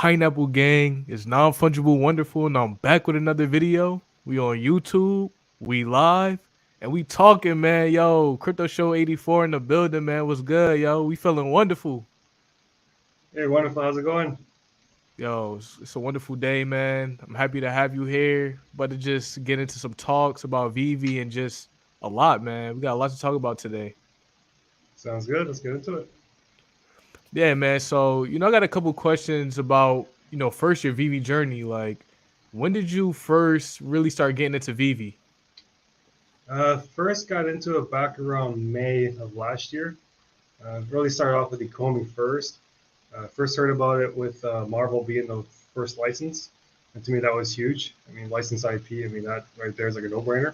Pineapple Gang? It's Non-Fungible Wonderful, and I'm back with another video. We on YouTube, we live, and we talking, man. Yo, Crypto Show 84 in the building, man. What's good, yo? We feeling wonderful. Hey, wonderful. How's it going? Yo, it's a wonderful day, man. I'm happy to have you here. But to just get into some talks about Veve and just a lot, man. We got a lot to talk about today. Sounds good. Let's get into it. Yeah, man. So, I got a couple questions about, first your Veve journey. Like, when did you first really start getting into Veve? First got into it back around May of last year. Really started off with Ecomi first. First heard about it with Marvel being the first license. And to me, that was huge. I mean, licensed IP, I mean, that right there is like a no-brainer.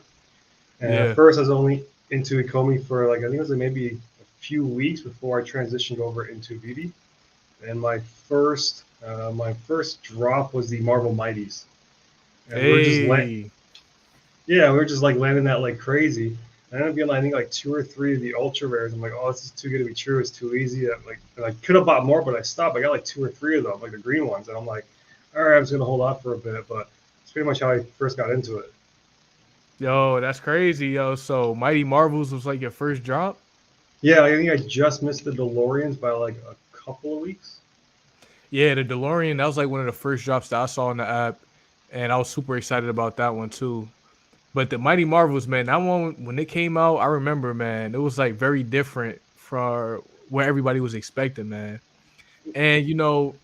And at Yeah. first, I was only into Ecomi for like, I think it was like maybe a few weeks before I transitioned over into Veve. And my first drop was the Marvel Mighties. And Hey. yeah, we were just like landing that like crazy. I ended up getting, I think, like two or three of the ultra rares. I'm like, oh, this is too good to be true. It's too easy. And I could have bought more, but I stopped. I got like two or three of them, like the green ones. And I'm like, all right, I'm just gonna hold off for a bit. But it's pretty much how I first got into it. Yo, that's crazy, yo. So Mighty Marvels was like your first drop? Yeah, I think I just missed the DeLoreans by like a couple of weeks. Yeah, the DeLorean, that was like one of the first drops that I saw on the app. And I was super excited about that one too. But the Mighty Marvels, man, that one when it came out, I remember, man, it was like very different from what everybody was expecting, man. And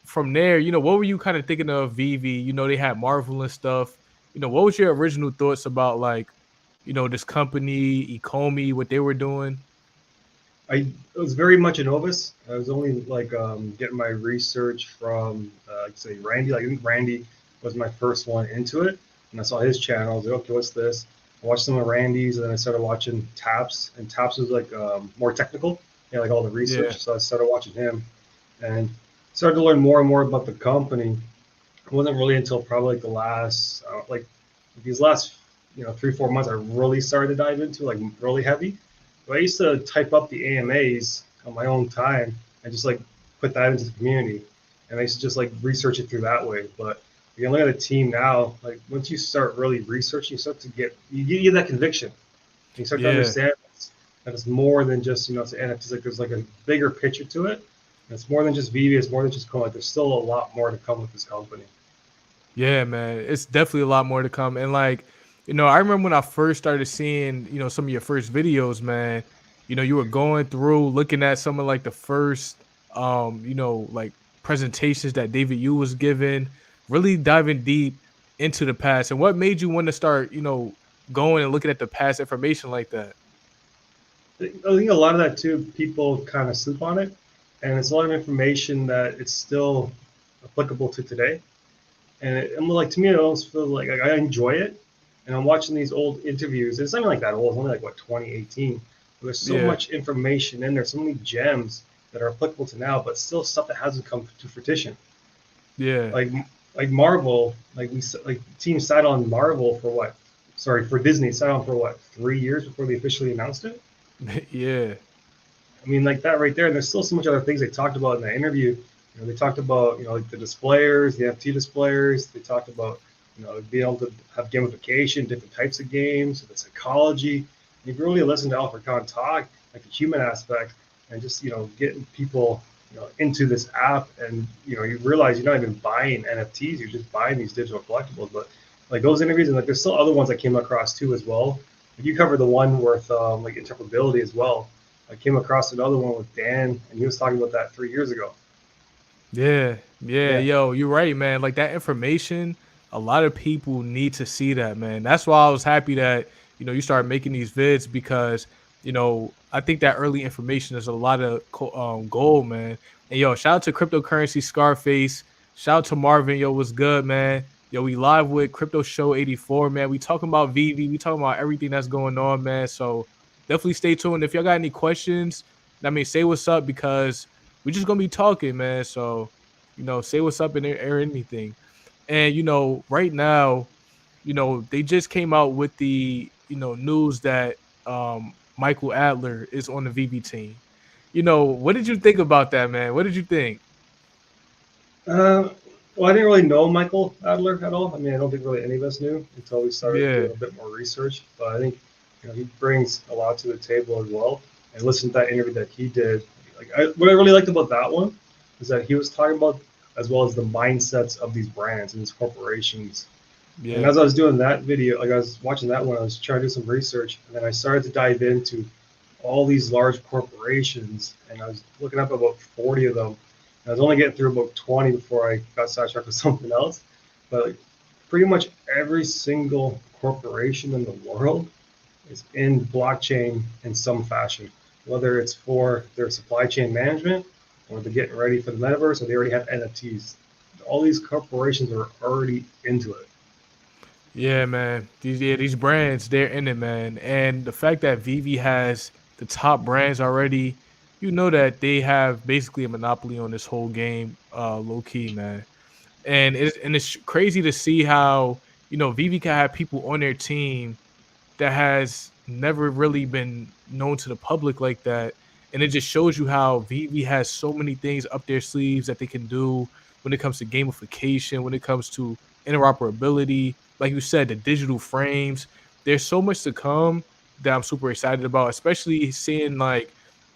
from there, what were you kind of thinking of Veve? They had Marvel and stuff. What was your original thoughts about like, this company, Ecomi, what they were doing? I was very much a novice. I was only like getting my research from, like say Randy. Like I think Randy was my first one into it, and I saw his channel. I was like, okay, what's this? I watched some of Randy's, and then I started watching Taps, and Taps was like more technical, like all the Yeah, research. So I started watching him, and started to learn more and more about the company. It wasn't really until probably like the last, these last, 3 4 months, I really started to dive into like really heavy. But I used to type up the AMAs on my own time and just like put that into the community, and I used to just like research it through that way. But you can look at the team now. Like once you start really researching, you start to get that conviction. You start to yeah. understand that it's more than just it's NFTs. Like there's like a bigger picture to it. And it's more than just Veve. It's more than just Coin. Like there's still a lot more to come with this company. Yeah, man. It's definitely a lot more to come. And like, I remember when I first started seeing, some of your first videos, man, you were going through looking at some of like the first like presentations that David Yu was giving, really diving deep into the past. And what made you want to start, going and looking at the past information like that? I think a lot of that too, people kind of sleep on it, and it's a lot of information that it's still applicable to today. And I'm like, to me, it almost feels like I enjoy it, and I'm watching these old interviews. It's not even like that old; it's only like what 2018. But there's so Yeah, much information in there, so many gems that are applicable to now, but still stuff that hasn't come to fruition. yeah, Like like Marvel, like team sat on Marvel for what? Sorry, for Disney sat on for what 3 years before they officially announced it. yeah, I mean, like that right there. And there's still so much other things they talked about in the interview. They talked about like the displayers, the FT displayers. They talked about being able to have gamification, different types of games, the psychology. And if you really listen to Alfred Khan talk, like the human aspect, and just getting people into this app, and you realize you're not even buying NFTs, you're just buying these digital collectibles. But like those interviews, and like there's still other ones I came across too as well. Like you covered the one with like interpretability as well. I came across another one with Dan, and he was talking about that 3 years ago. yeah, yeah. Yeah, Yo, you're right, man. Like that information, a lot of people need to see that, man. That's why I was happy that you started making these vids because I think that early information is a lot of gold, man. And yo, shout out to cryptocurrency Scarface. Shout out to Marvin. Yo, what's good, man? Yo, we live with Crypto Show 84, man. We talking about Veve. We talking about everything that's going on, man. So definitely stay tuned. If y'all got any questions, I mean, say what's up because we're just gonna be talking, man. So, say what's up and or anything. And right now, they just came out with the news that Michael Adler is on the VB team. What did you think about that, man? What did you think? Well, I didn't really know Michael Adler at all. I mean, I don't think really any of us knew until we started Yeah, doing a bit more research. But I think he brings a lot to the table as well. And listen to that interview that he did. What I really liked about that one is that he was talking about as well as the mindsets of these brands and these corporations. And yeah, as I was doing that video, like I was watching that one, I was trying to do some research, and then I started to dive into all these large corporations, and I was looking up about 40 of them. And I was only getting through about 20 before I got sidetracked with something else. But like, pretty much every single corporation in the world is in blockchain in some fashion, whether it's for their supply chain management or they're getting ready for the metaverse or they already have NFTs. All these corporations are already into it. yeah, man. These brands, they're in it, man. And the fact that Vivi has the top brands already, you know that they have basically a monopoly on this whole game, low key, man. And it's crazy to see how Vivi can have people on their team that has never really been known to the public like that. And it just shows you how Vivi has so many things up their sleeves that they can do when it comes to gamification, when it comes to interoperability. Like you said, the digital frames. There's so much to come that I'm super excited about, especially seeing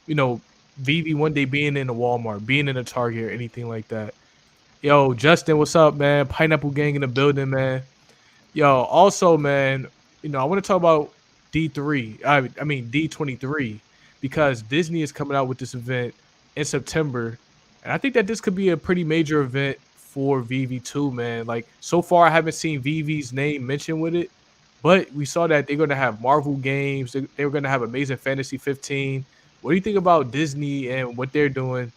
you know, Vivi one day being in a Walmart, being in a Target or anything like that. Yo, Justin, what's up, man? Pineapple Gang in the building, man. Yo, also, man, I want to talk about D3. I mean D23 because Disney is coming out with this event in September, and I think that this could be a pretty major event for VV2, man. Like so far, I haven't seen VV's name mentioned with it, but we saw that they're going to have Marvel games. They're going to have Amazing Fantasy 15. What do you think about Disney and what they're doing?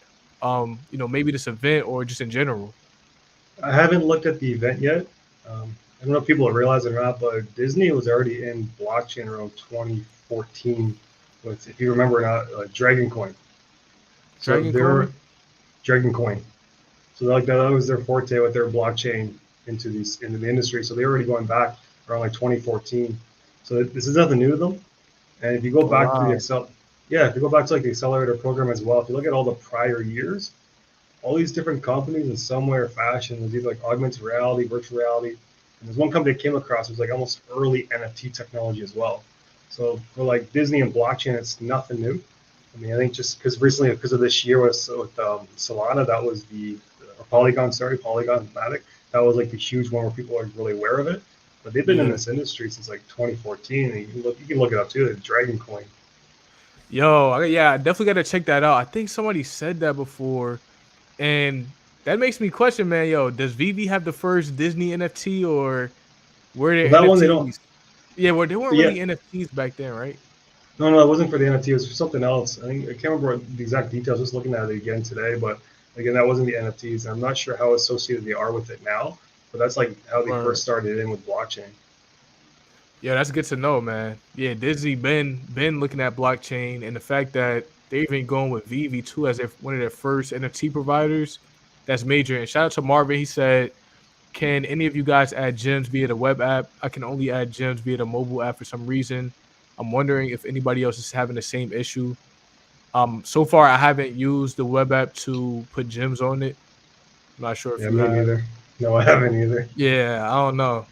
Maybe this event or just in general. I haven't looked at the event yet. I don't know if people realize it or not, but Disney was already in blockchain around 2014 with, if you remember, not Dragon Coin. So Dragon they're Coin? Dragon Coin. So like that was their forte with their blockchain into the industry. So they're already going back around like 2014. So this is nothing new to them. And if you go Oh back to the wow. Excel, yeah, if you go back to like the accelerator program as well, if you look at all the prior years, all these different companies in some way or fashion was either like augmented reality, virtual reality, and there's one company I came across was like almost early NFT technology as well. So for like Disney and blockchain, it's nothing new. I mean, I think just because recently, because of this year with Solana, that was Polygon Matic, that was like the huge one where people are really aware of it. But they've been in Yeah. this industry since like 2014. And you can look it up too. The Dragon Coin. Yo, yeah, I definitely got to check that out. I think somebody said that before, and that makes me question, man. Yo, does Vivi have the first Disney NFT, or were there Well, that one they don't. NFTs? Yeah, well, they weren't Yeah, really NFTs back then, right? no, it wasn't for the NFT. It was for something else. I think I can't remember the exact details. Just looking at it again today, but again, that wasn't the NFTs. I'm not sure how associated they are with it now, but that's like how they Or first started in with blockchain. yeah, that's good to know, man. Yeah, Disney been looking at blockchain, and the fact that they're even going with Vivi too as one of their first NFT providers. That's major. And shout out to Marvin. He said, "Can any of you guys add gems via the web app? I can only add gems via the mobile app for some reason. I'm wondering if anybody else is having the same issue. So far I haven't used the web app to put gems on it. I'm not sure if Yeah, you me have. neither. No, I haven't either. Yeah, I don't know.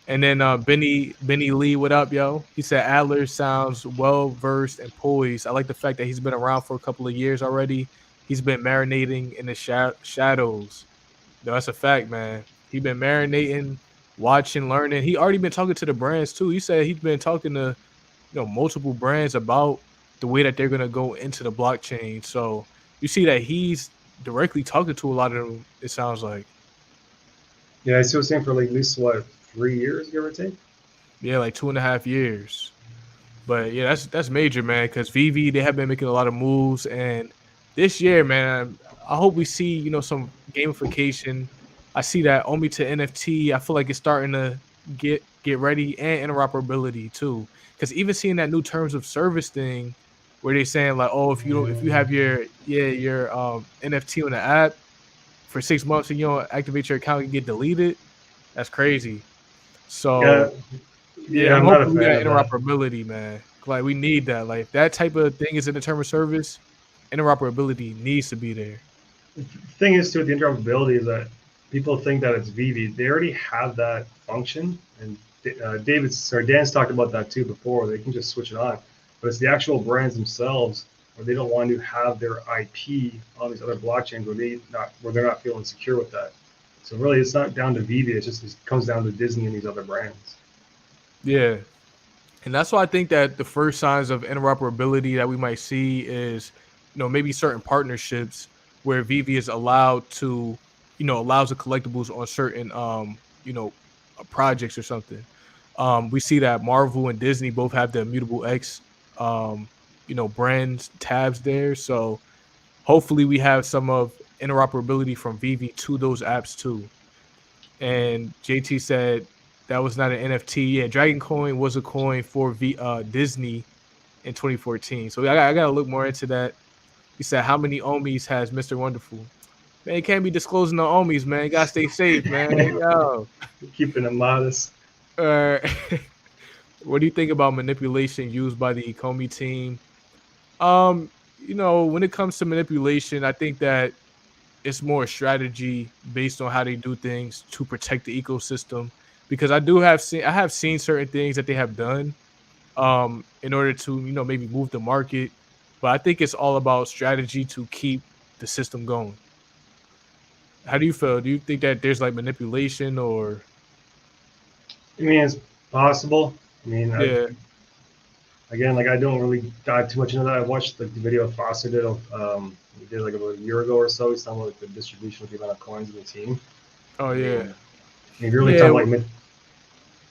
And then Benny Lee, what up, yo? He said Adler sounds well versed and poised. I like the fact that he's been around for a couple of years already. He's been marinating in the shadows. No, that's a fact, man. He been marinating, watching, learning. He already been talking to the brands too. He said he's been talking to multiple brands about the way that they're gonna go into the blockchain. So you see that he's directly talking to a lot of them. It sounds like, Yeah, I see what saying for like at least what 3 years, give or take. yeah, like 2.5 years. But yeah, that's major, man. Because VV they have been making a lot of moves, and this year, man, I hope we see some gamification. I see that Omi to NFT. I feel like it's starting to get ready and interoperability too. Because even seeing that new terms of service thing, where they're saying like, oh, if you have your NFT on the app for 6 months and you don't activate your account, you get deleted. That's crazy. Yeah, So yeah, yeah, I'm I'm not a hoping we fan got of that. interoperability, man. Like we need that. Like if that type of thing is in the term of service, interoperability needs to be there. The thing is too with the interoperability is that people think that it's Veve. They already have that function, and Dan's talked about that too before. They can just switch it on, but it's the actual brands themselves where they don't want to have their IP on these other blockchains where they're not feeling secure with that. So really, it's not down to Veve. It comes down to Disney and these other brands. Yeah. And that's why I think that the first signs of interoperability that we might see is, maybe certain partnerships where Veve is allowed to, allows the collectibles on certain, projects or something. We see that Marvel and Disney both have the Immutable X, brand tabs there. So hopefully we have some of interoperability from Veve to those apps too. And JT said that was not an NFT. Yeah, Dragon Coin was a coin for Disney in 2014. So I got to look more into that. He said, how many ohms has Mr. Wonderful? Man, you can't be disclosing the ohms, man. You got to stay safe, man. Yo. Keeping it modest. What do you think about manipulation used by the Comey team? When it comes to manipulation, I think that it's more strategy based on how they do things to protect the ecosystem. Because I have seen certain things that they have done in order to, maybe move the market. But I think it's all about strategy to keep the system going. How do you feel? Do you think that there's like manipulation or? I mean, it's possible. I mean, Yeah. Again, like I don't really dive too much into that. I watched the video Foster did. He did like about a year ago or so. He's talking about like the distribution of the amount of coins in the team. Oh yeah. If you're really Yeah. talking like,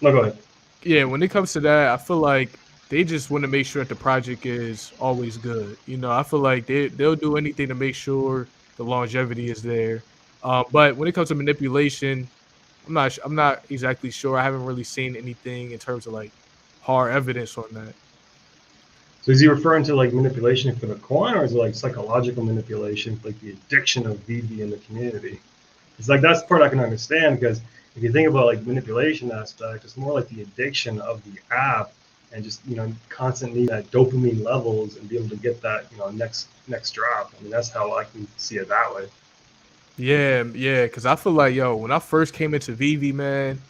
no, go ahead. Yeah, when it comes to that, I feel like they just want to make sure that the project is always good. I feel like they'll do anything to make sure the longevity is there. But when it comes to manipulation, I'm not exactly sure. I haven't really seen anything in terms of like hard evidence on that. So is he referring to like manipulation for the coin, or is it like psychological manipulation, like the addiction of Veve in the community? It's like that's the part I can understand, because if you think about like manipulation aspect, it's more like the addiction of the app and just constantly that dopamine levels and be able to get that next drop. I mean, that's how I can see it that way. Yeah, because I feel like when I first came into Veve, man,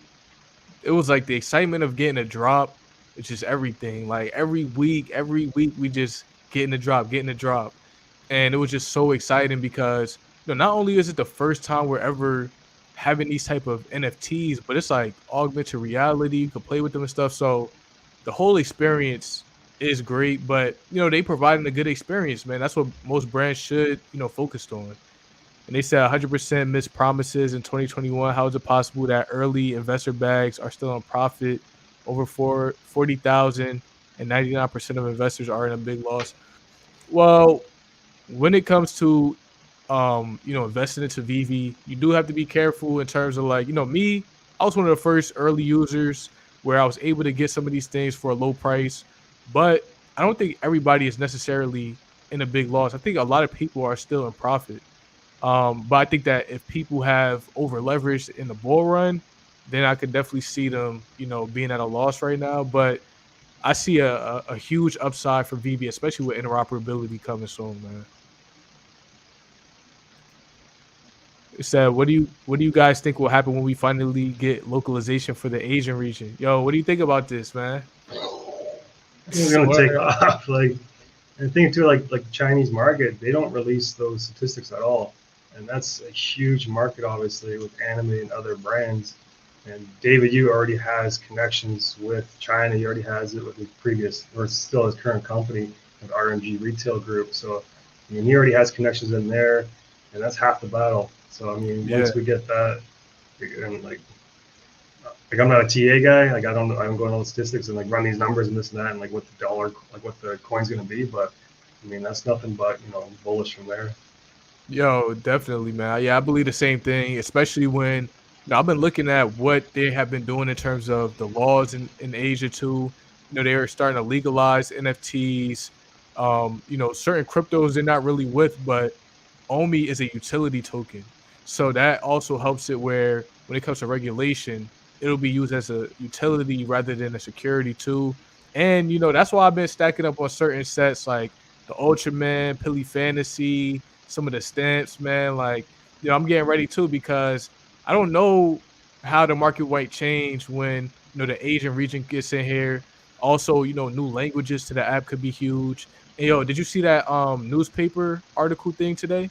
it was like the excitement of getting a drop. It's just everything. Like every week we just getting a drop. And it was just so exciting because not only is it the first time we're ever having these type of NFTs, but it's like augmented reality. You can play with them and stuff. So the whole experience is great, but they providing a good experience, man. That's what most brands should focused on. And they said 100% missed promises in 2021. How is it possible that early investor bags are still on profit over 40,000 and 99% of investors are in a big loss? Well, when it comes to investing into Veve, you do have to be careful in terms of like, me, I was one of the first early users where I was able to get some of these things for a low price, but I don't think everybody is necessarily in a big loss. I think a lot of people are still in profit. But I think that if people have over leveraged in the bull run, then I could definitely see them, being at a loss right now. But I see a huge upside for Veve, especially with interoperability coming soon, man. It said, what do you guys think will happen when we finally get localization for the Asian region? Yo, what do you think about this, man? It's gonna take off. Like, and the thing too, like Chinese market, they don't release those statistics at all, and that's a huge market, obviously, with anime and other brands. And David Yu already has connections with China. He already has it with his previous, or still his current company, with RMG Retail Group. So, I mean, he already has connections in there, and that's half the battle. So, I mean, once we get that, and like I'm not a TA guy. Like I don't go on all the statistics and like run these numbers and this and that and like what the dollar, like what the coin's gonna be. But I mean, that's nothing but bullish from there. Yo, definitely, man. Yeah, I believe the same thing, especially when I've been looking at what they have been doing in terms of the laws in Asia too. They are starting to legalize NFTs. Certain cryptos they're not really with, but OMI is a utility token. So that also helps it where when it comes to regulation, it'll be used as a utility rather than a security too. And that's why I've been stacking up on certain sets like the Ultraman, Pilly Fantasy, some of the stamps, man. Like, I'm getting ready too because I don't know how the market might change when the Asian region gets in here. Also, new languages to the app could be huge. And yo, did you see that newspaper article thing today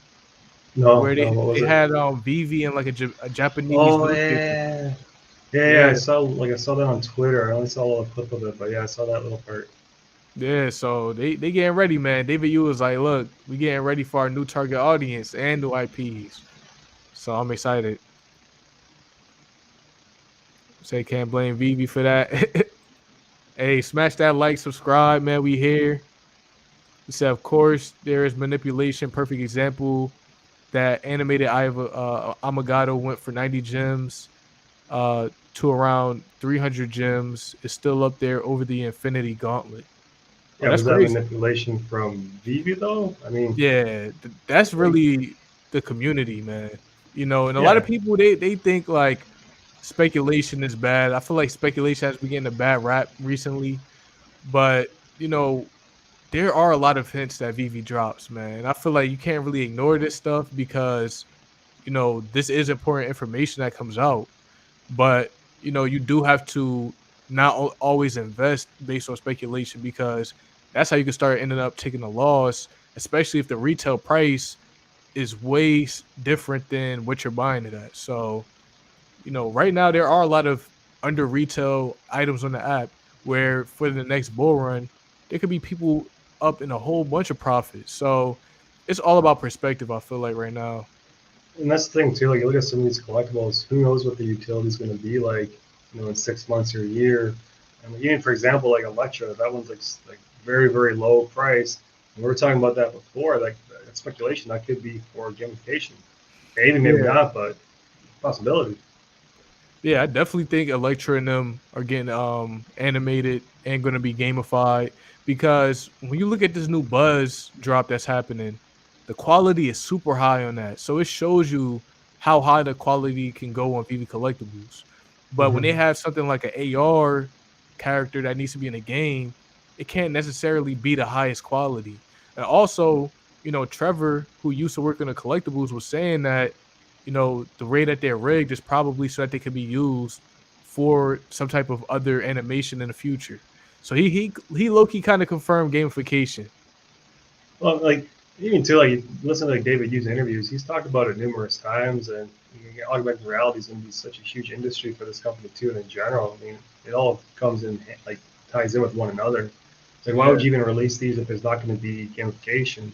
No, where no, what they was it? had Veve in like a Japanese Oh newspaper? yeah, yeah, yeah. Yeah, I saw that on Twitter. I only saw a little clip of it, but yeah, I saw that little part. yeah. So they getting ready, man. David Yu was like, look, we getting ready for our new target audience and new IPs. So I'm excited. Say can't blame Vivi for that. Hey, smash that like, subscribe, man. We here. He said, of course, there is manipulation. Perfect example. That animated Amagato went for 90 gems to around 300 gems. Is still up there over the Infinity Gauntlet. Oh, Yeah, that's was that crazy. manipulation from Vivi though? I mean, Yeah, that's like, really the community, man. And a lot of yeah, people they think like speculation is bad. I feel like speculation has been getting a bad rap recently, but you know there are a lot of hints that Vivi drops, man. I feel like you can't really ignore this stuff because this is important information that comes out. But you do have to not always invest based on speculation because that's how you can start ending up taking a loss, especially if the retail price is way different than what you're buying it at. So right now there are a lot of under retail items on the app where for the next bull run, there could be people up in a whole bunch of profits. So it's all about perspective, I feel like right now. and that's the thing too. Like, you look at some of these collectibles. Who knows what the utility is going to be like? In 6 months or a year. And even for example, like Electra, that one's like very very low price. And we were talking about that before. Like that speculation that could be for gamification. Maybe, maybe Yeah. not, but possibility. Yeah, I definitely think Electra and them are getting animated and gonna be gamified because when you look at this new buzz drop that's happening, the quality is super high on that. So it shows you how high the quality can go on PV collectibles. But when they Hmm. have something like an AR character that needs to be in a game, it can't necessarily be the highest quality. And also, Trevor, who used to work in the collectibles, was saying that the way that they're rigged is probably so that they could be used for some type of other animation in the future. So he low key kind of confirmed gamification. Well, like even too, like you listen to like David Hughes interviews, he's talked about it numerous times, and augmented reality is going to be such a huge industry for this company too, and in general. I mean, it all comes in like ties in with one another. It's like, why Yeah, would you even release these if there's not going to be gamification?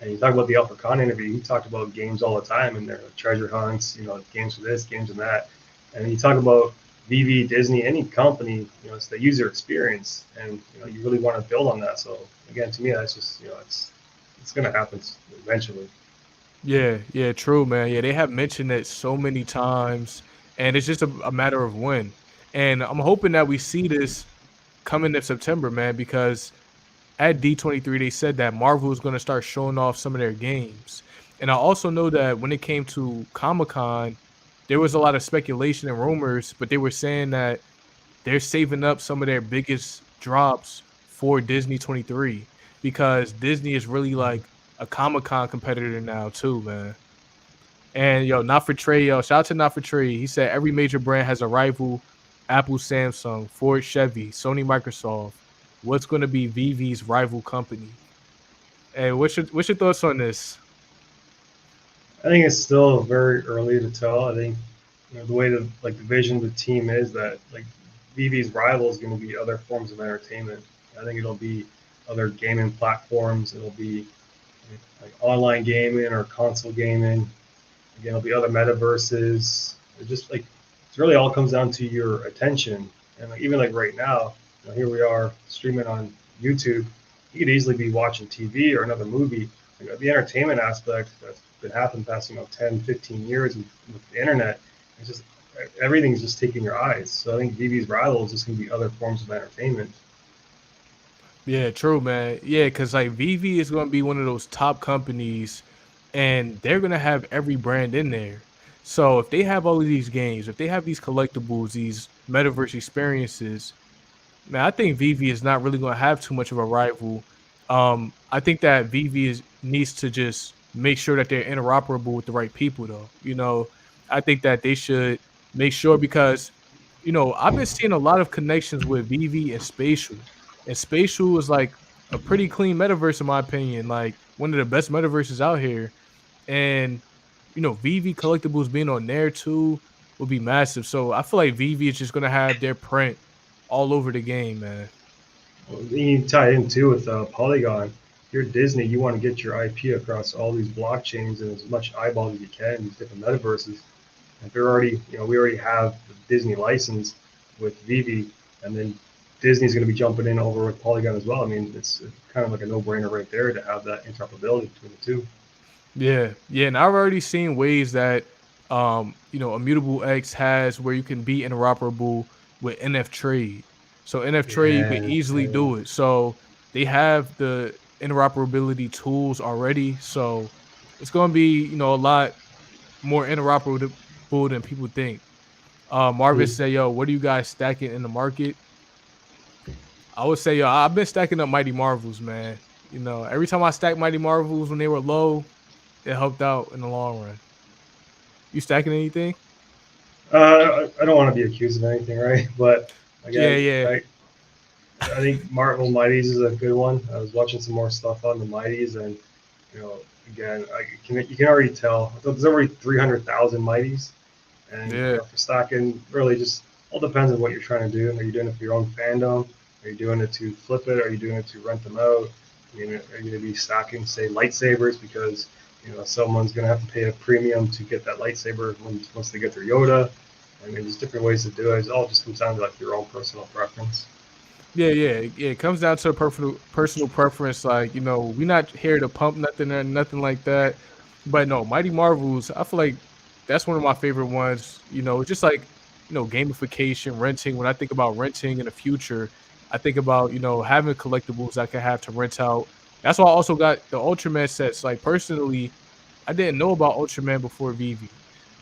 And you talk about the Alpha Khan interview, he talked about games all the time, and their treasure hunts, games for this, games and that. And you talk about VV, Disney, any company, it's the user experience, and you really want to build on that. So again, to me, that's just it's going to happen eventually. yeah, true, man. Yeah, they have mentioned it so many times, and it's just a matter of when. And I'm hoping that we see this coming in September, man, because at D23 they said that Marvel is going to start showing off some of their games. And I also know that when it came to Comic-Con, there was a lot of speculation and rumors, but they were saying that they're saving up some of their biggest drops for Disney 23 because Disney is really like a Comic Con competitor now too, man. And yo, not for Trey, yo, shout out to not for Trey. He said every major brand has a rival: Apple, Samsung, Ford, Chevy, Sony, Microsoft. What's going to be VV's rival company? Hey, what's your thoughts on this? I think it's still very early to tell. I think the way the vision of the team is that like VV's rival is going to be other forms of entertainment. I think it'll be other gaming platforms. It'll be like online gaming or console gaming. Again, it'll be other metaverses. It just like it really all comes down to your attention. And like, even like right now, here we are streaming on YouTube. You could easily be watching TV or another movie. The entertainment aspect that's been happening past 10, 15 years with the internet. It's just everything's just taking your eyes. So I think VV's rival is just going to be other forms of entertainment. Yeah, true, man. Yeah, because like VV is going to be one of those top companies, and they're going to have every brand in there. So if they have all of these games, if they have these collectibles, these metaverse experiences, man, I think VV is not really going to have too much of a rival. I think that VV needs to just make sure that they're interoperable with the right people, though. I think that they should make sure because, I've been seeing a lot of connections with Veve and Spatial. And Spatial is like a pretty clean metaverse in my opinion, like one of the best metaverses out here. And Veve collectibles being on there too would be massive. So I feel like Veve is just gonna have their print all over the game, man. Well, you tie in too with Polygon. If you're Disney, you want to get your IP across all these blockchains and as much eyeballs as you can, these different metaverses. If they're already, we already have the Disney license with Veve, and then Disney's going to be jumping in over with Polygon as well. I mean, it's kind of like a no-brainer right there to have that interoperability between the two. Yeah, yeah, and I've already seen ways that Immutable X has where you can be interoperable with NF Trade. So NF Trade, you can Yeah, easily yeah. do it. So they have the interoperability tools already. So it's going to be a lot more interoperable than people think. Marvin Mm. said, "Yo, what are you guys stacking in the market?" I would say, yo, I've been stacking up Mighty Marvels, man. Every time I stack Mighty Marvels when they were low, it helped out in the long run. You stacking anything? I don't want to be accused of anything, right? But Yeah, again, yeah, I think Marvel Mighties is a good one. I was watching some more stuff on the Mighties, and you know, again, you can already tell there's already 300,000 Mighties, and yeah, for stocking, really just all depends on what you're trying to do. Are you doing it for your own fandom? Are you doing it to flip it? Are you doing it to rent them out? Are you going to be stocking, say, lightsabers because someone's going to have to pay a premium to get that lightsaber once they get their Yoda? I mean, there's different ways to do it. It all just comes down to like your own personal preference. yeah. It comes down to a personal preference. Like, we're not here to pump nothing or nothing like that. But no, Mighty Marvels, I feel like that's one of my favorite ones. Just like, gamification, renting. When I think about renting in the future, I think about, having collectibles I can have to rent out. That's why I also got the Ultraman sets. Like, personally, I didn't know about Ultraman before Veve.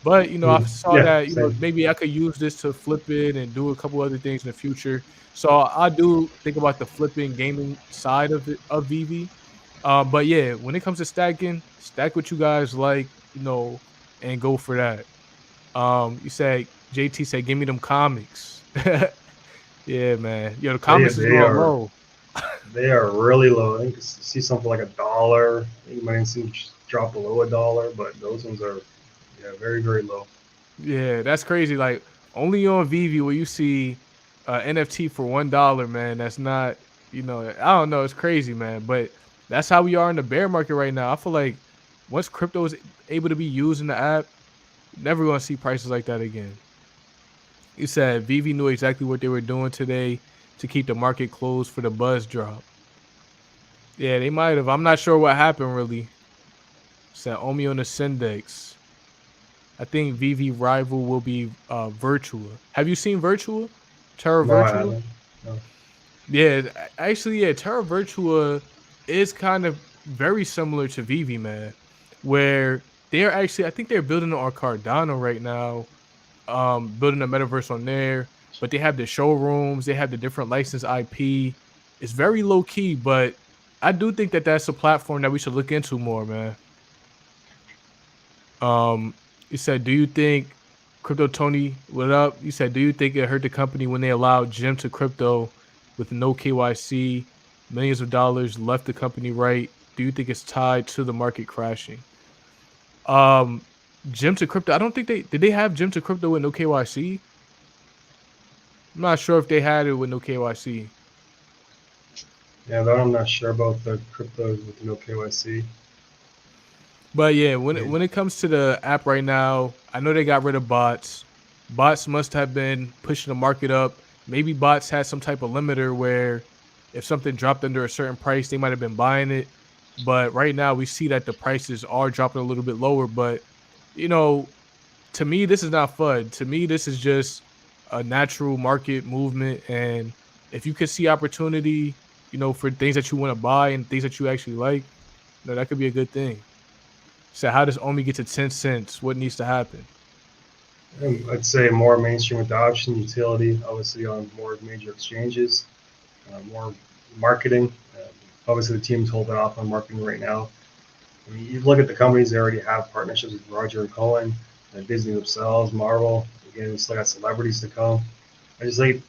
But, I saw Yeah, that, same. maybe I could use this to flip it and do a couple other things in the future. So I do think about the flipping gaming side of it of Veve. But yeah, when it comes to stacking, stack what you guys like, and go for that. You said JT said, "Give me them comics." Yeah, man. Yo, the They comics is they going are low. they are really low. I think you see something like $1. You might see them just drop below $1, but those ones are very very low. Yeah, that's crazy. Like only on Veve where you see NFT for $1, man. That's not, I don't know. It's crazy, man. But that's how we are in the bear market right now. I feel like once crypto is able to be used in the app, never gonna see prices like that again. You said Veve knew exactly what they were doing today to keep the market closed for the buzz drop. Yeah, they might have. I'm not sure what happened really. Said Omi on the Syndex. I think Veve rival will be Virtua. Have you seen Virtua? Terra No, I Virtua? haven't. No. Yeah, actually, yeah, Terra Virtua is kind of very similar to Veve, man. Where they're actually, I think they're building on Cardano right now, building a metaverse on there. But they have the showrooms, they have the different licensed IP. It's very low key, but I do think that that's a platform that we should look into more, man. Um, you said, do you think Crypto Tony, what up? You said, do you think it hurt the company when they allowed Gem to crypto with no KYC, millions of dollars left the company, right? Do you think it's tied to the market crashing? Um, Gem to crypto, I don't think did they have Gem to crypto with no KYC? I'm not sure if they had it with no KYC. Yeah, but I'm not sure about the cryptos with no KYC. But yeah, Yeah. when it comes to the app right now, I know they got rid of bots. Bots must have been pushing the market up. Maybe bots had some type of limiter where if something dropped under a certain price, they might have been buying it. But right now we see that the prices are dropping a little bit lower. But you know, to me, this is not fun. To me, this is just a natural market movement. And if you could see opportunity, for things that you want to buy and things that you actually like, that could be a good thing. So how does Omi get to 10 cents? What needs to happen? I'd say more mainstream adoption, utility, obviously on more major exchanges, more marketing. Obviously, the team's holding off on marketing right now. I mean, you look at the companies that already have partnerships with Roger and Cohen. Disney themselves, Marvel. Again, we still got celebrities to come. I just like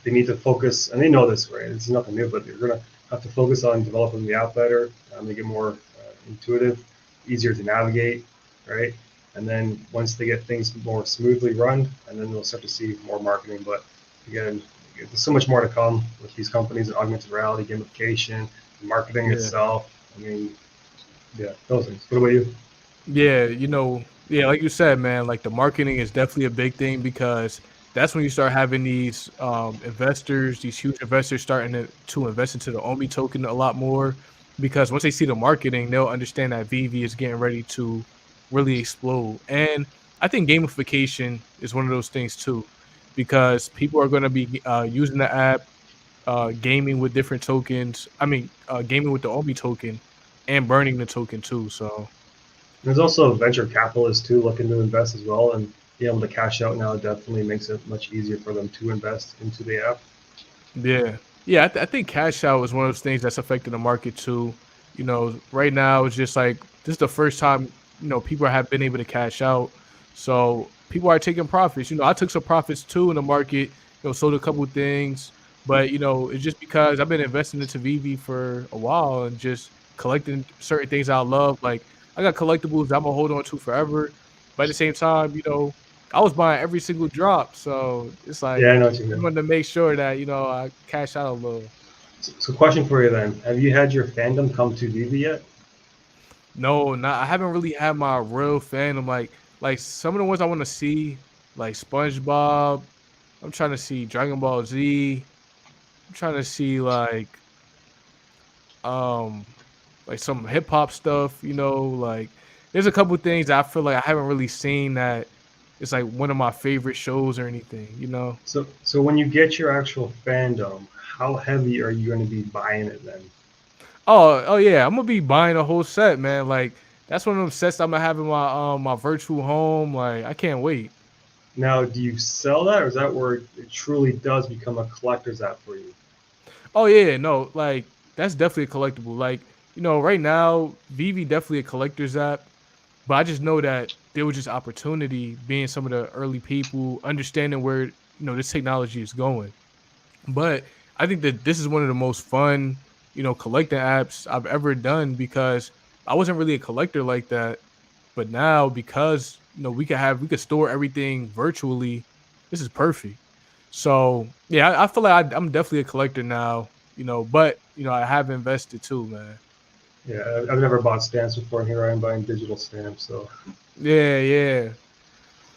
they need to focus, and they know this, right? It's nothing new, but they're gonna have to focus on developing the app better, make it more intuitive, easier to navigate, right? And then once they get things more smoothly run, and then they'll start to see more marketing. But again, there's so much more to come with these companies and augmented reality, gamification, marketing Yeah. itself. I mean, yeah, those things. What about you? Yeah, yeah, like you said, man, like the marketing is definitely a big thing because that's when you start having these investors, these huge investors starting to invest into the OMI token a lot more because once they see the marketing, they'll understand that VV is getting ready to really explode. And I think gamification is one of those things too, because people are going to be using the app, gaming with different tokens. I mean, gaming with the OMI token and burning the token too. So. There's also venture capitalists too looking to invest as well, and being able to cash out now definitely makes it much easier for them to invest into the app. Yeah. Yeah, I think cash out is one of those things that's affecting the market too. Right now it's just like this is the first time, people have been able to cash out. So people are taking profits. I took some profits too in the market, sold a couple things. But it's just because I've been investing into VV for a while and just collecting certain things I love. Like I got collectibles that I'm gonna hold on to forever. But at the same time, I was buying every single drop. So it's like Yeah, I know what you I mean. wanted to make sure that, I cash out a little. So, question for you then: have you had your fandom come to Viva yet? No, not I haven't really had my real fandom. Like some of the ones I want to see, like SpongeBob. I'm trying to see Dragon Ball Z. I'm trying to see um like some hip hop stuff, like there's a couple things I feel like I haven't really seen that it's like one of my favorite shows or anything. So when you get your actual fandom, how heavy are you going to be buying it then? Oh yeah, I'm gonna be buying a whole set, man. Like that's one of them sets I'm gonna have in my virtual home. Like I can't wait. Now, do you sell that, or is that where it truly does become a collector's app for you? Oh yeah, no, like that's definitely a collectible. Like, right now, Vivi definitely a collector's app, but I just know that there was just opportunity being some of the early people, understanding where, this technology is going. But I think that this is one of the most fun, collecting apps I've ever done because I wasn't really a collector like that. But now because we could store everything virtually, this is perfect. So yeah, I feel like I'm definitely a collector now, but I have invested too, man. Yeah, I've never bought stamps before, and here I am buying digital stamps. So Yeah, yeah.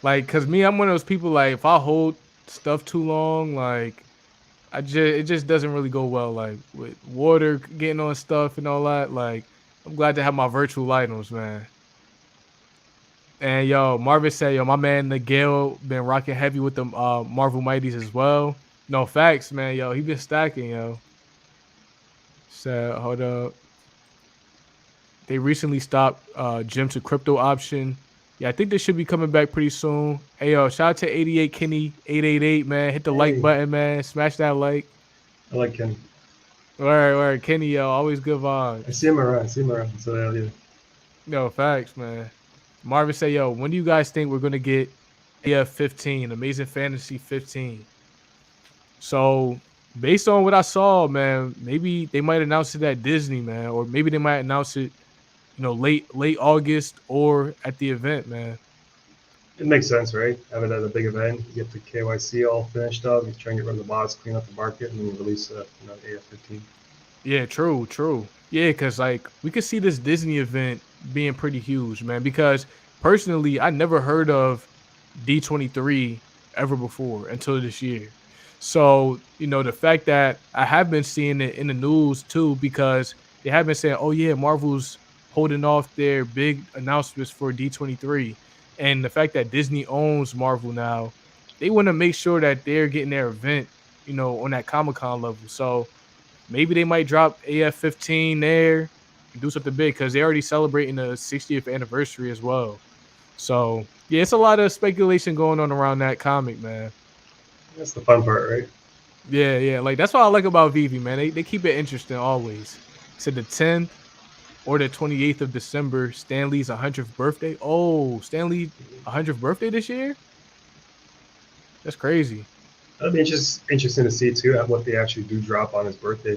Like, cause me, I'm one of those people. Like, if I hold stuff too long, like it just doesn't really go well. Like with water getting on stuff and all that. Like, I'm glad to have my virtual items, man. And yo, Marvin said, yo, my man Nigel been rocking heavy with the Marvel Mighties as well. No facts, man. Yo, he been stacking, yo. So hold up. They recently stopped gem to crypto option. Yeah, I think they should be coming back pretty soon. Hey yo, shout out to 88 Kenny 888, man. Hit the like hey, button, man. Smash that like. I like Ken. Where Kenny, yo, always good I see vibes. him around. I see him around. So yeah. No facts, man. Marvin say, yo, when do you guys think we're gonna get AF 15, Amazing Fantasy 15? So based on what I saw, man, maybe they might announce it at Disney, man, or maybe they might announce it, late August or at the event, man. It makes sense, right? Have it at a big event, you get the KYC all finished up, you try and get rid of the bots, clean up the market, and then you release AF15. Yeah, true, true. Yeah, because like we could see this Disney event being pretty huge, man. Because personally, I never heard of D23 ever before until this year. So, the fact that I have been seeing it in the news too, because they have been saying, oh, yeah, Marvel's holding off their big announcements for D23. And the fact that Disney owns Marvel now, they want to make sure that they're getting their event, on that Comic Con level. So, maybe they might drop AF15 there and do something big because they're already celebrating the 60th anniversary as well. So yeah, it's a lot of speculation going on around that comic, man. That's the fun part, right? Yeah, yeah. Like that's what I like about Vivi, man. They keep it interesting always. Said the 10th. or the 28th of December, Stanley's 100th birthday. Oh, Stanley 100th birthday this year? That's crazy. That'd be interesting to see too what they actually do drop on his birthday.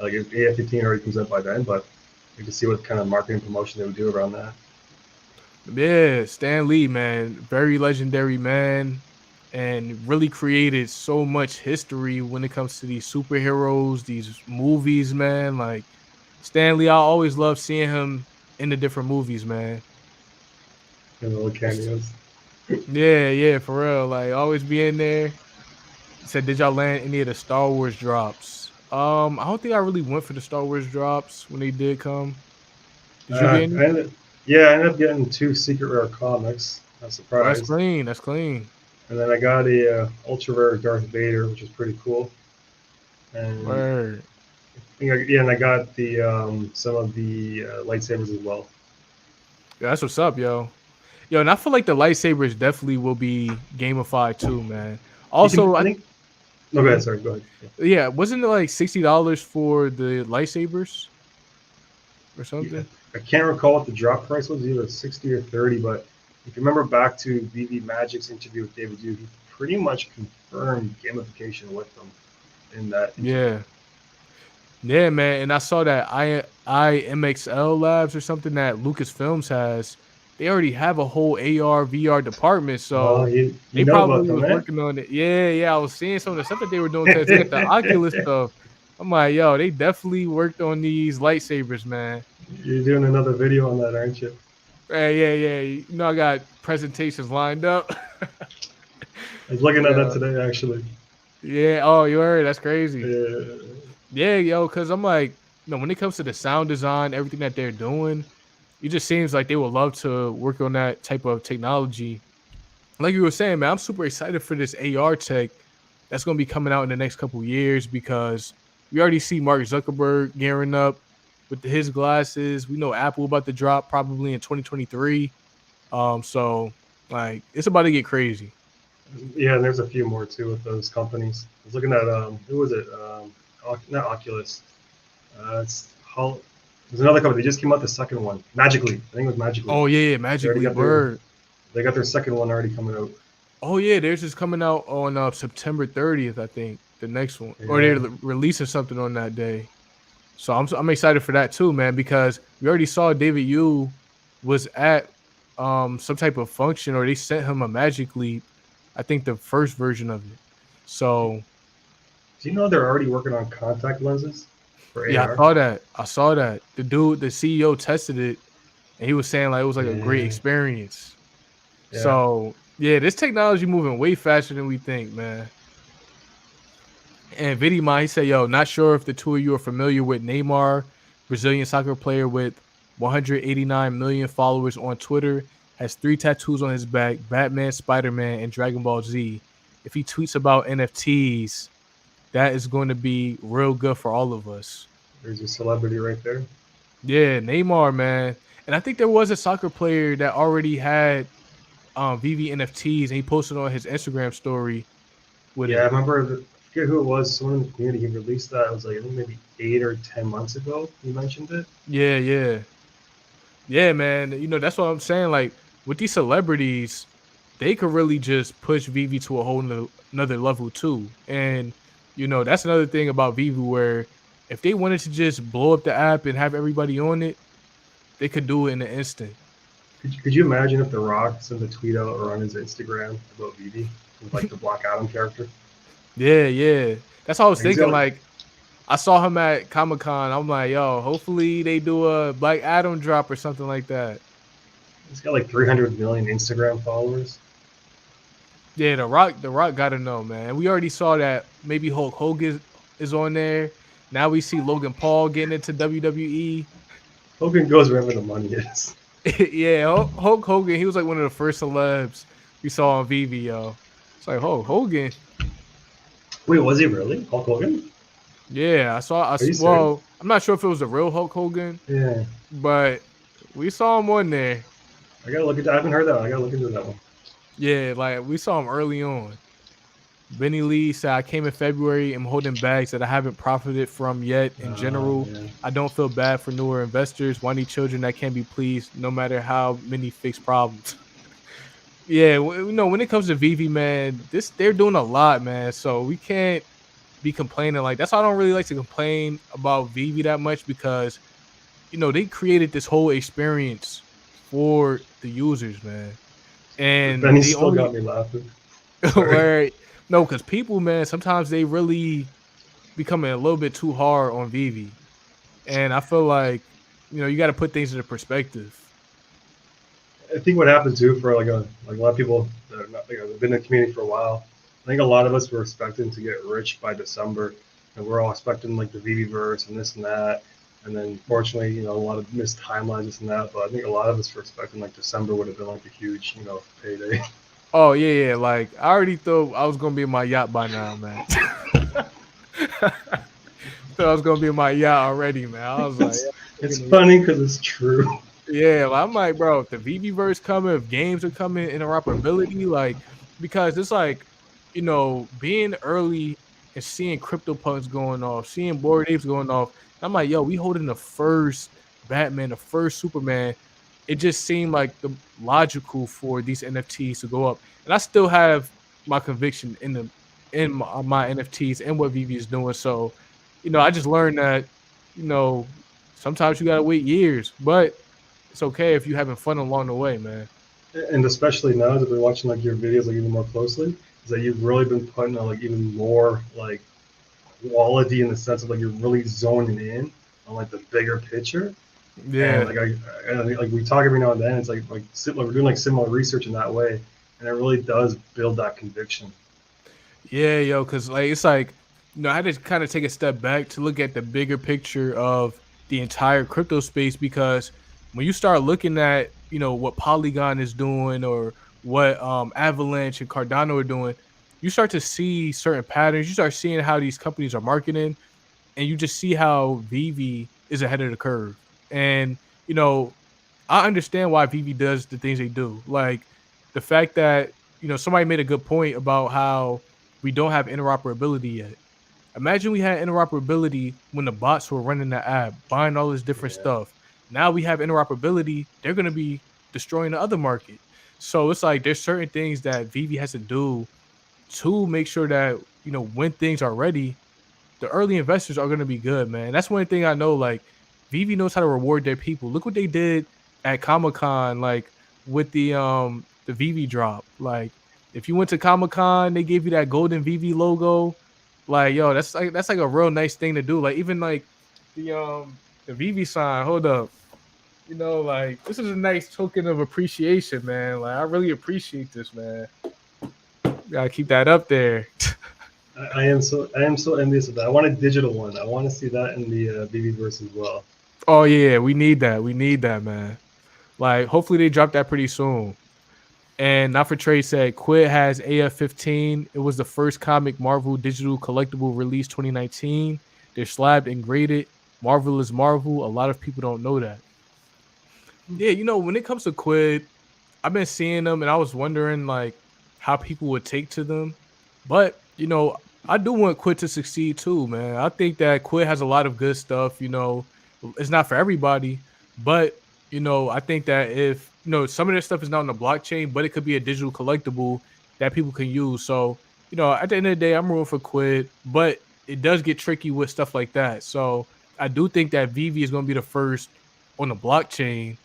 Like if AF-15 already comes out by then, but we can see what kind of marketing promotion they would do around that. Yeah, Stan Lee, man, very legendary man, and really created so much history when it comes to these superheroes, these movies, man. Like Stan Lee, I always love seeing him in the different movies, man. And the little cameos. Yeah, yeah, for real. Like always be in there. He said, did y'all land any of the Star Wars drops? I don't think I really went for the Star Wars drops when they did come. Did you get any? I ended up getting 2 secret rare comics. I'm Oh, that's surprised. clean. That's clean. And then I got a ultra rare Darth Vader, which is pretty cool. And Word. and I got the some of the lightsabers as well. Yeah, that's what's up, yo. Yo, and I feel like the lightsabers definitely will be gamified too, man. You think? Also, I think. No, go ahead. Sorry, go ahead. yeah, wasn't it like $60 for the lightsabers or Yeah. something? I can't recall what the drop price was, either 60 or 30, but if you remember back to VV Magic's interview with David Yu, he pretty much confirmed gamification with them in that interview. Yeah, yeah, man. And I saw that IMXL Labs or something that Lucasfilms has. They already have a whole AR VR department, Oh, so you they know about probably them, was man. working on it. Yeah, yeah. I was seeing some of the stuff that they were doing because they got the Oculus stuff. I'm like, yo, they definitely worked on these lightsabers, man. You're doing another video on that, aren't you? Yeah, yeah. You know, I got presentations lined up. I was looking at that Yeah, today, actually. yeah. Oh, you heard? That's crazy. Uh, Yeah, yo, because I'm like, when it comes to the sound design, everything that they're doing, it just seems like they would love to work on that type of technology. Like you were saying, man, I'm super excited for this AR tech that's going to be coming out in the next couple years because we already see Mark Zuckerberg gearing up with his glasses. We know Apple about to drop probably in 2023. So like it's about to get crazy. yeah, and there's a few more too with those companies. I was looking at who was it? Not Oculus. It's how there's another company. They just came out the second one, Magically. I think it was Magically. Oh yeah, They already Magically got their Word. they got their second one already coming out. Oh yeah, theirs is coming out on September 30th, I think. The next one, or Yeah, they're releasing something on that day. So I'm excited for that too, man, because we already saw David Yu was at some type of function, or they sent him a Magic Leap. I think the first version of it. So do you know they're already working on contact lenses for yeah, I AR? saw that. I saw that. The CEO tested it, and he was saying like it was like a great Yeah, experience. yeah. So yeah, this technology moving way faster than we think, man. And Vidima, he said, yo, not sure if the two of you are familiar with Neymar, Brazilian soccer player with 189 million followers on Twitter, has 3 tattoos on his back, Batman, Spider-Man, and Dragon Ball Z. If he tweets about NFTs, that is going to be real good for all of us. There's your celebrity right there. Yeah, Neymar, man. And I think there was a soccer player that already had VV NFTs, and he posted on his Instagram story with Yeah, I it. remember. I forget who it was. Someone in the community. He released that. It was like I think maybe 8 or 10 months ago. He mentioned it. Yeah, yeah. Yeah, man. That's what I'm saying. Like with these celebrities, they could really just push Vivi to a whole another level too. And that's another thing about Vivi where if they wanted to just blow up the app and have everybody on it, they could do it in an instant. Could you imagine if The Rock sent a tweet out or on his Instagram about Vivi with like the Black Adam character? Yeah, yeah. That's what I was Like, he's got thinking. like Like I saw him at Comic-Con. I'm like, yo, hopefully they do a Black Adam drop or something like that. he's got like 300 million Instagram followers. Yeah, the Rock gotta know, man. We already saw that maybe Hulk Hogan is on there. Now we see Logan Paul getting into WWE. Hogan goes wherever the money is. Yeah, Hulk Hogan, he was like one of the first celebs we saw on VV, yo. It's like Hulk Hogan. Wait, was he really Hulk Hogan? Yeah, I saw. Are you serious? Well, I'm not sure if it was the real Hulk Hogan, Yeah, but we saw him on there. I gotta look at that. I haven't heard that one. I gotta look into that one. Yeah, like we saw him early on. Benny Lee said, I came in February. I'm holding bags that I haven't profited from yet. In general, Man. I don't feel bad for newer investors. Wanting children that can be pleased, no matter how many fixed problems. Yeah, when it comes to Vivi, man, they're doing a lot, man. So we can't be complaining like that's why I don't really like to complain about Vivi that much because they created this whole experience for the users, man. And Benny they still only got me laughing. Sorry. where no, because people, man, sometimes they really becoming a little bit too hard on Vivi. And I feel like, you got to put things into perspective. I think what happened too for like a lot of people that are not, they've been in the community for a while. I think a lot of us were expecting to get rich by December, and we're all expecting like the VV-verse and this and that. And then fortunately, a lot of missed timelines, this and that. But I think a lot of us were expecting like December would have been like a huge, payday. Oh yeah, yeah. Like I already thought I was gonna be in my yacht by now, man. Thought I was gonna be in my yacht already, man. I was like, it's, yeah, it's funny because it's true. yeah, like, I'm like, bro, if the VV verse coming, if games are coming, interoperability, like, because it's like, being early and seeing CryptoPunks going off, seeing Bored Apes going off. I'm like, yo, we holding the first Batman, the first Superman. It just seemed like the logical for these NFTs to go up, and I still have my conviction in my NFTs and what VV is doing. So, I just learned that, you know, sometimes you gotta wait years, but it's okay if you're having fun along the way, man. And especially now that we're watching like your videos like even more closely, is that you've really been putting on like even more like quality in the sense of like you're really zoning in on like the bigger picture. And Yeah. like we talk every now and then, it's like we're doing like similar research in that way, and it really does build that conviction. Yeah, yo, because like it's like, I had to kind of take a step back to look at the bigger picture of the entire crypto space because when you start looking at, what Polygon is doing or what Avalanche and Cardano are doing, you start to see certain patterns. You start seeing how these companies are marketing, and you just see how Vivi is ahead of the curve. And, you know, I understand why Vivi does the things they do. Like the fact that, somebody made a good point about how we don't have interoperability yet. Imagine we had interoperability when the bots were running the app, buying all this different Yeah. stuff. Now we have interoperability, they're going to be destroying the other market. So it's like there's certain things that Vivi has to do to make sure that, when things are ready, the early investors are going to be good, man. That's one thing I know. Like, Vivi knows how to reward their people. Look what they did at Comic Con, like with the Vivi drop. Like, if you went to Comic Con, they gave you that golden Vivi logo. Like, yo, that's like a real nice thing to do. Like, even like the Vivi sign. Hold up, like this is a nice token of appreciation, man. Like, I really appreciate this, man. Gotta keep that up there. I am so envious of that. I want a digital one. I want to see that in the BB-verse as well. Oh yeah, we need that. We need that, man. Like, hopefully they drop that pretty soon. And Not for Trade said, Quid has AF-15. It was the first comic Marvel digital collectible released 2019. They're slabbed and graded. Marvel is Marvel. A lot of people don't know that. Yeah, when it comes to Quid, I've been seeing them and I was wondering like how people would take to them. But, I do want Quid to succeed too, man. I think that Quid has a lot of good stuff, It's not for everybody, but I think that if some of their stuff is not on the blockchain, but it could be a digital collectible that people can use. So, at the end of the day, I'm rooting for Quid, but it does get tricky with stuff like that. So I do think that Vivi is going to be the first on the blockchain.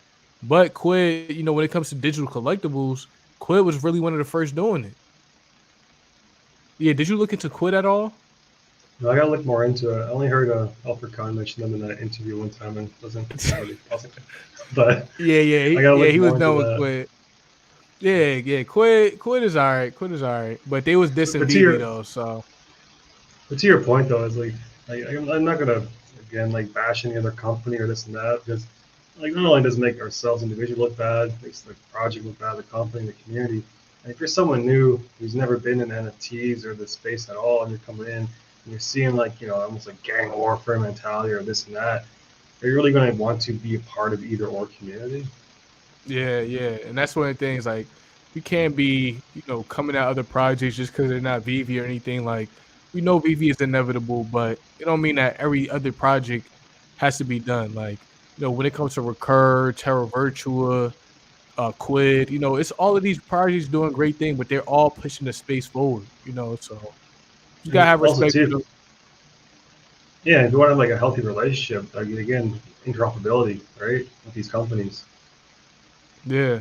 But Quid, when it comes to digital collectibles, Quid was really one of the first doing it. Yeah, did you look into Quid at all? No, I gotta look more into it. I only heard Alfred Kahn mention them in that interview one time and wasn't really positive. But Yeah, yeah, I gotta yeah. look He was more into done with that. Quid. Yeah, yeah. Quid is all right. Quid is all right. But they was dissing But to Vivi your though, so but to your point though, is like I'm not gonna again like bash any other company or this and that because like not only does it make ourselves individually look bad, it makes the project look bad, the company, the community. And if you're someone new who's never been in NFTs or the space at all, and you're coming in and you're seeing like almost like gang warfare mentality or this and that, are you really going to want to be a part of either or community? yeah, yeah. And that's one of the things like we can't be, coming at other projects just because they're not Veve or anything. Like, we know Veve is inevitable, but it don't mean that every other project has to be done. Like, when it comes to Recur, Terra Virtua, Quid, it's all of these projects doing great things, but they're all pushing the space forward. So you gotta And have also respect for too, them. yeah, if you want to have like a healthy relationship, like again, interoperability, right, with these companies. Yeah,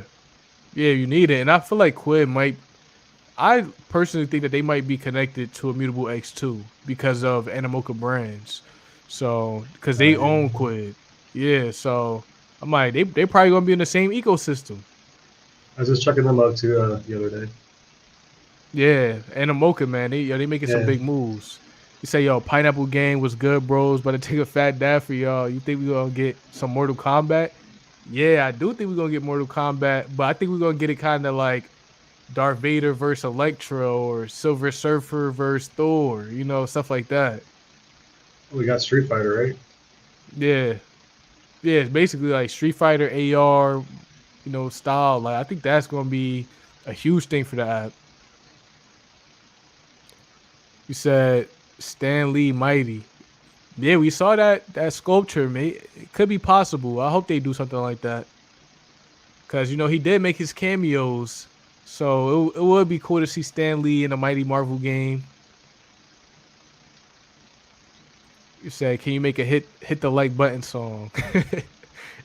yeah, you need it, and I feel like Quid might. I personally think that they might be connected to Immutable X2 because of Animoca Brands. So, because they Yeah. own Quid. Yeah, so I'm like, they probably gonna be in the same ecosystem. I was just checking them out too the other day. Yeah, Animoca, man, they making some Yeah, big moves. You say, yo, Pineapple Game was good, bros, but to take a fat dab for y'all. You think we gonna get some Mortal Kombat? Yeah, I do think we're gonna get Mortal Kombat, but I think we're gonna get it kind of like Darth Vader versus Electro or Silver Surfer versus Thor, stuff like that. we got Street Fighter, right? Yeah. Yeah, it's basically like Street Fighter AR, style. Like I think that's gonna be a huge thing for the app. You said Stan Lee Mighty. Yeah, we saw that sculpture, mate. It could be possible. I hope they do something like that. Cause he did make his cameos. So it would be cool to see Stan Lee in a Mighty Marvel game. You said, can you make a hit the like button song?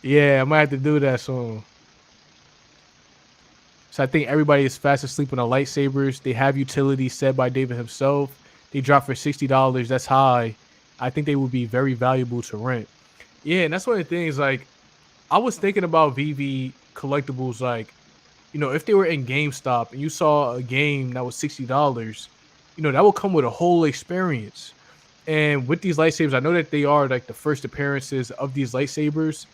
Yeah, I might have to do that song. So I think everybody is fast asleep on the lightsabers. They have utility set by David himself. They drop for $60. That's high. I think they would be very valuable to rent. Yeah, and that's one of the things. Like I was thinking about VV collectibles. Like if they were in GameStop and you saw a game that was $60, that will come with a whole experience. And with these lightsabers, I know that they are like the first appearances of these lightsabers,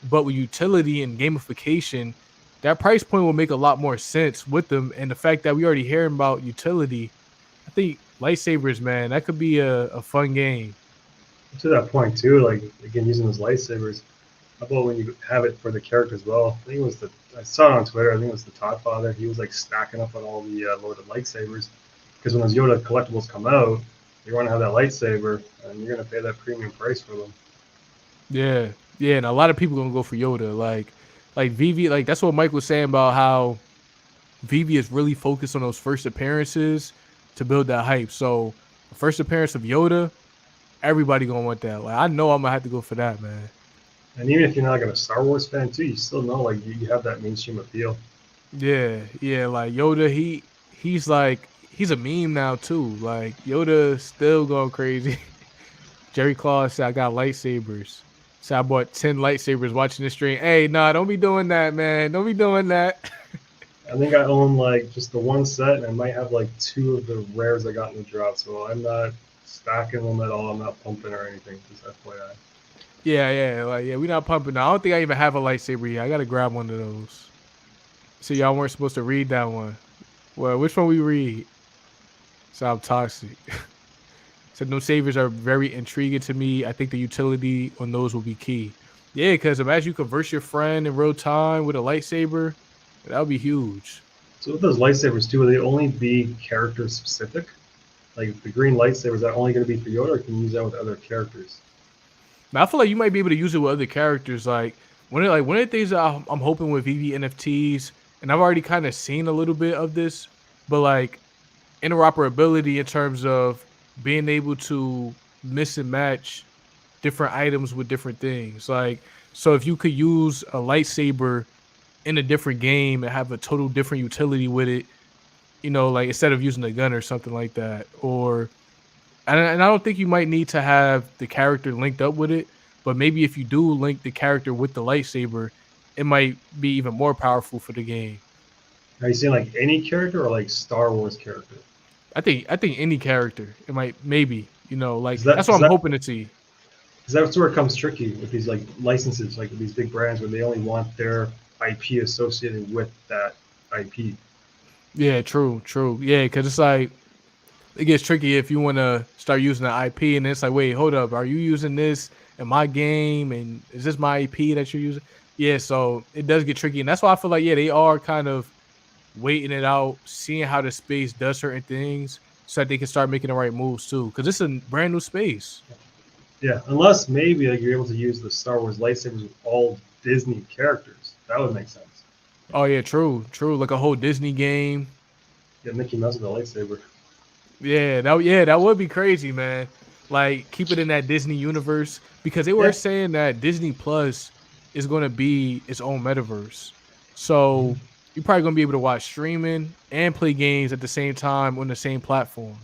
but with utility and gamification, that price point will make a lot more sense with them. And the fact that we already hearing about utility, I think lightsabers, man, that could be a fun game. To that point too, like again using those lightsabers. How about when you have it for the character as well? I think it was I saw it on Twitter. I think it was the Todd Father. He was like stacking up on all the loaded lightsabers because when those Yoda collectibles come out, you want to have that lightsaber, and you're gonna pay that premium price for them. Yeah, yeah, and a lot of people gonna go for Yoda, like Vivi, like that's what Mike was saying about how Vivi is really focused on those first appearances to build that hype. So the first appearance of Yoda, everybody gonna want that. Like I know I'm gonna have to go for that, man. And even if you're not like a Star Wars fan too, you still know like you have that mainstream appeal. Yeah, yeah, like Yoda, he's a meme now too. Like Yoda still going crazy. Jerry Claus said I got lightsabers. So I bought 10 lightsabers watching the stream. Hey, nah, don't be doing that, man. Don't be doing that. I think I own like just the one set, and I might have like two of the rares I got in the drop. So I'm not stacking them at all. I'm not pumping or anything. Just FYI. Yeah, yeah, like yeah, we not pumping. I don't think I even have a lightsaber yet. I gotta grab one of those. So y'all weren't supposed to read that one. Well, which one we read? So I'm toxic. So no savers are very intriguing to me. I think the utility on those will be key. Yeah, because imagine you converse your friend in real time with a lightsaber. That would be huge. So with those lightsabers too, will they only be character specific? Like the green lightsaber, is that only going to be for Yoda, or can you use that with other characters? Now, I feel like you might be able to use it with other characters. Like one of the things that I'm hoping with VV NFTs, and I've already kind of seen a little bit of this, but like interoperability in terms of being able to mix and match different items with different things. Like, so if you could use a lightsaber in a different game and have a total different utility with it, like instead of using a gun or something like that, or and I don't think you might need to have the character linked up with it, but maybe if you do link the character with the lightsaber, it might be even more powerful for the game. Are you saying like any character or like Star Wars character? I think any character, it might maybe, like Is that that's what is I'm that hoping to see. is that's where it comes tricky with these like licenses, like these big brands where they only want their IP associated with that IP. Yeah, true, true. Yeah, because it's like it gets tricky if you want to start using the IP, and it's like, wait, hold up, are you using this in my game, and is this my IP that you're using? Yeah, so it does get tricky, and that's why I feel like yeah, they are kind of waiting it out, seeing how the space does certain things, so that they can start making the right moves too. Because it's a brand new space. Yeah, unless maybe like you're able to use the Star Wars lightsabers with all Disney characters. That would make sense. Oh yeah, true, true. Like a whole Disney game. Get Mickey Mouse with a lightsaber. That would be crazy, man. Like keep it in that Disney universe because they were Yeah. saying that Disney Plus is going to be its own metaverse. So you're probably going to be able to watch streaming and play games at the same time on the same platform.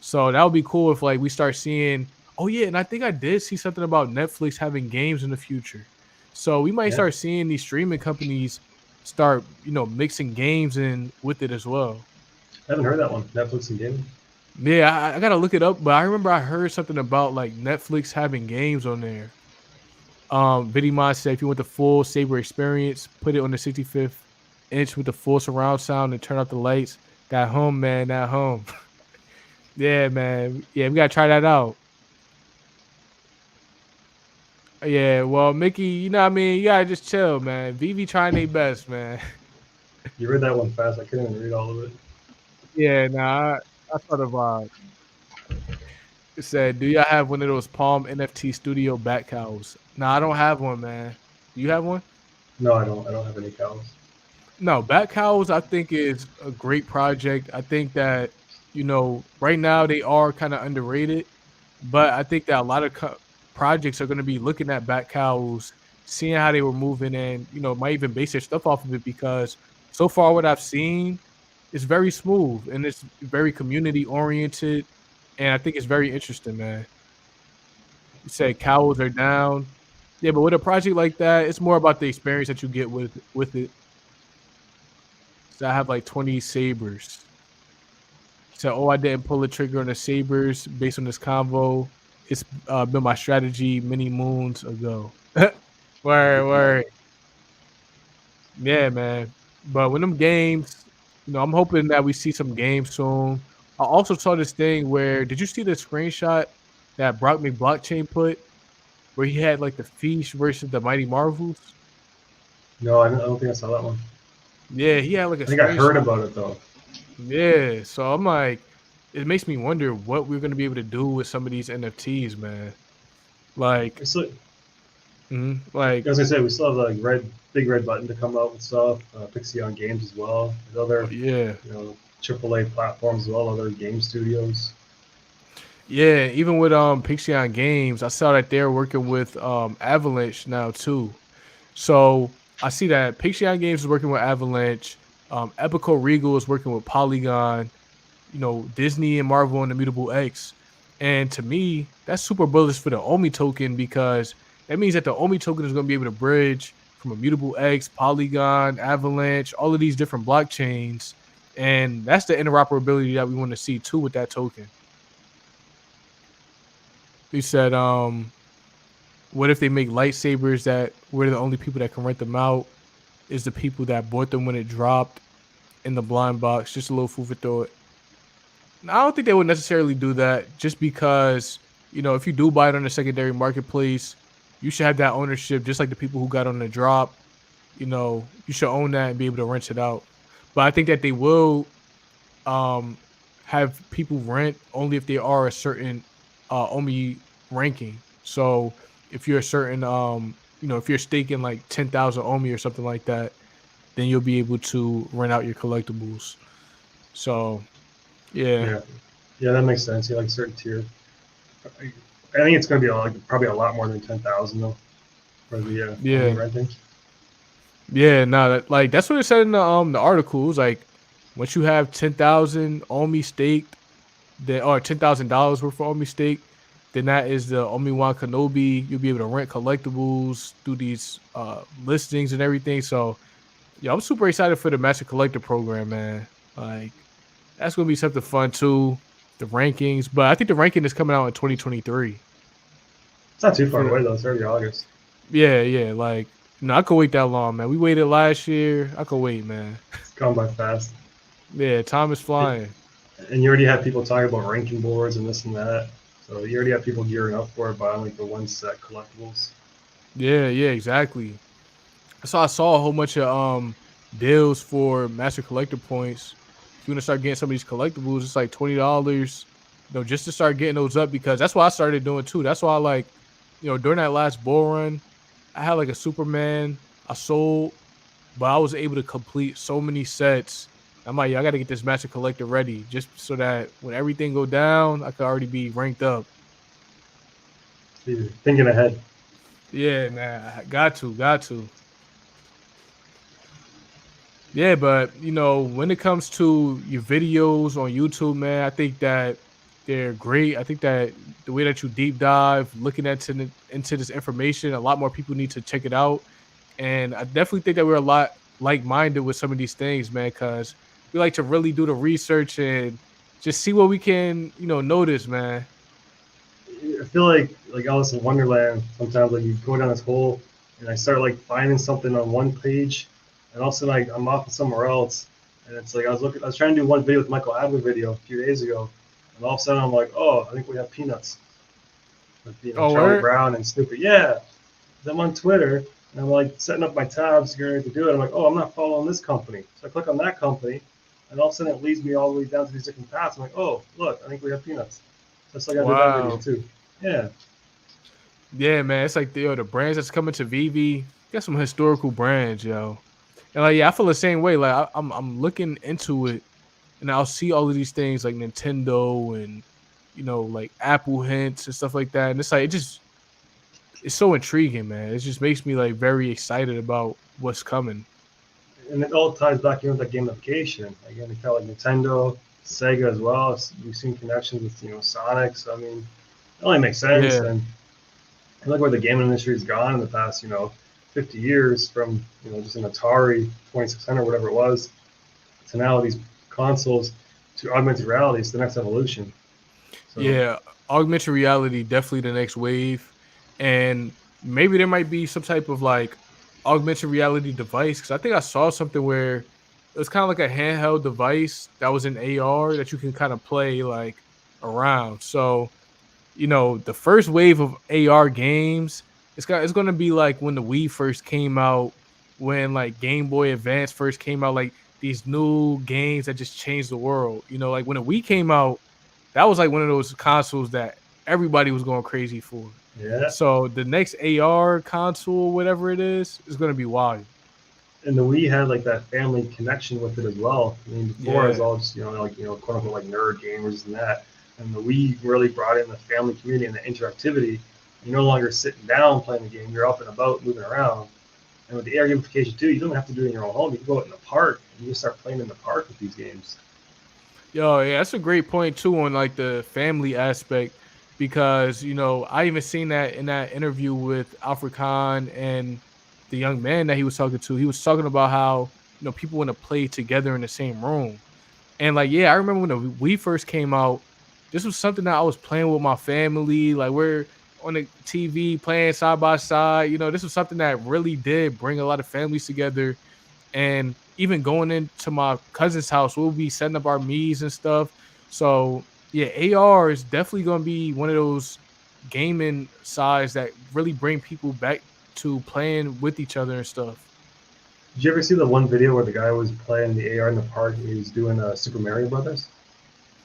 So that would be cool if like we start seeing. Oh yeah, and I think I did see something about Netflix having games in the future. So we might Yeah. start seeing these streaming companies start, mixing games in with it as well. I haven't heard that one. Netflix and gaming. Yeah, I gotta look it up, but I remember I heard something about like Netflix having games on there. Vidimod said if you want the full Saber experience, put it on the 65th inch with the full surround sound and turn off the lights. That home, man, that home. Yeah, man. Yeah, we gotta try that out. Yeah, well, Mickey, you know what I mean? You gotta just chill, man. Vivi trying their best, man. You read that one fast. I couldn't even read all of it. Yeah, nah, I thought of it said, do y'all have one of those Palm NFT Studio bat cows? No, I don't have one, man. Do you have one? No, I don't. I don't have any cows. No, bat cows I think is a great project. I think that, right now they are kind of underrated, but I think that a lot of projects are going to be looking at bat cows, seeing how they were moving and, might even base their stuff off of it because so far what I've seen is very smooth and it's very community oriented. And I think it's very interesting, man. You said cows are down. Yeah, but with a project like that, it's more about the experience that you get with it. So I have like 20 sabers. So I didn't pull the trigger on the sabers based on this convo. It's been my strategy many moons ago. Word. Yeah, man. But when them games, I'm hoping that we see some games soon. I also saw this thing where did you see the screenshot that Brock McBlockchain put where he had like the Feast versus the Mighty Marvels? No, I don't think I saw that one. Yeah, he had like a I think I heard screenshot. about it though. Yeah, so I'm like, it makes me wonder what we're gonna be able to do with some of these NFTs, man. Like, It's like, like, as I said, we still have the big red button to come out with stuff. Pixie on Games as well. There's other, yeah, AAA platforms as well. Other game studios. yeah. Even with Pixion Games, I saw that they're working with Avalanche now too. So I see that Pixion Games is working with Avalanche. Epico Regal is working with Polygon. Disney and Marvel and Immutable X. And to me, that's super bullish for the OMI token because that means that the OMI token is going to be able to bridge from Immutable X, Polygon, Avalanche, all of these different blockchains. And that's the interoperability that we want to see too with that token. He said, what if they make lightsabers that we're the only people that can rent them out is the people that bought them when it dropped in the blind box? Just a little food for thought. I don't think they would necessarily do that just because, if you do buy it on the secondary marketplace, you should have that ownership just like the people who got on the drop. You should own that and be able to rent it out. But I think that they will have people rent only if they are a certain OMI ranking. So if you're a certain, if you're staking like 10,000 OMI or something like that, then you'll be able to rent out your collectibles. So yeah, that makes sense. Yeah, like certain tier. I think it's going to be probably a lot more than 10,000 though for the renting. Yeah, no, that's what it said in the articles. Like once you have 10,000 OMI staked, then or $10,000 worth of OMI staked, then that is the Obi-Wan Kenobi. You'll be able to rent collectibles through these listings and everything. So yeah, I'm super excited for the Master Collector program, man. Like that's gonna be something fun too. The rankings, but I think the ranking is coming out in 2023. It's not too far away though. It's already August. Yeah. Like, I could wait that long, man. We waited last year. I could wait, man. It's gone by fast. Yeah, time is flying. And you already have people talking about ranking boards and this and that. So you already have people gearing up for it, buying like the one set collectibles. Yeah, exactly. So I saw a whole bunch of deals for master collector points. If you want to start getting some of these collectibles, it's like $20, just to start getting those up, because that's what I started doing too. That's why I like, during that last bull run, I had like a Superman I sold, but I was able to complete so many sets. I'm like, yeah, I got to get this master collector ready just so that when everything go down, I could already be ranked up. You're thinking ahead. Yeah, man, got to. Yeah, but when it comes to your videos on YouTube, man, I think that they're great. I think that the way that you deep dive, looking into this information, a lot more people need to check it out. And I definitely think that we're a lot like-minded with some of these things, man, because we like to really do the research and just see what we can, notice, man. I feel like Alice in Wonderland. Sometimes like you go down this hole, and I start like finding something on one page, and all of a sudden I'm off somewhere else, and it's like I was trying to do one video with Michael Adler video a few days ago, and all of a sudden I'm like, oh, I think we have peanuts with Oh, Charlie word? Brown and Snoopy. Yeah, I'm on Twitter, and I'm like setting up my tabs, getting ready to do it. I'm like, oh, I'm not following this company, so I click on that company, and all of a sudden it leads me all the way down to these different paths. I'm like, oh, look, I think we have peanuts. So I gotta do that video Wow. too. Yeah. Yeah, man. It's like the brands that's coming to Veve, got some historical brands, yo. And like, yeah, I feel the same way. Like I'm looking into it, and I'll see all of these things like Nintendo and like Apple hints and stuff like that. And it's like it's so intriguing, man. It just makes me like very excited about what's coming. And it all ties back in with that gamification. Again, we felt like Nintendo, Sega as well. We've seen connections with Sonic. So I mean, it only makes sense. Yeah. And look where the gaming industry has gone in the past 50 years from just an Atari 2600 whatever it was to now these consoles to augmented reality. It's the next evolution. So Yeah, augmented reality definitely the next wave, and maybe there might be some type of like augmented reality device, because I think I saw something where it was kind of like a handheld device that was in AR that you can kind of play like around. So the first wave of AR games, it's going to be like when the Wii first came out, when like Game Boy Advance first came out, like these new games that just changed the world. Like when the Wii came out, that was like one of those consoles that everybody was going crazy for. yeah. So the next AR console, whatever it is going to be wild. And the Wii had like that family connection with it as well. I mean, before it was Yeah. all just quote unquote like nerd gamers and that, and the Wii really brought in the family community and the interactivity. You're no longer sitting down playing the game; you're up and about, moving around. And with the air gamification too, you don't have to do it in your own home. You can go out in the park and you can start playing in the park with these games. Yo, yeah, that's a great point too on like the family aspect, because I even seen that in that interview with Alfred Khan and the young man that he was talking to. He was talking about how people want to play together in the same room, and like, yeah, I remember when we first came out. This was something that I was playing with my family. Like, we're on the TV playing side by side. This was something that really did bring a lot of families together. And even going into my cousin's house, we'll be setting up our Mii's and stuff. So yeah, AR is definitely going to be one of those gaming sides that really bring people back to playing with each other and stuff. Did you ever see the one video where the guy was playing the AR in the park and he was doing Super Mario Brothers?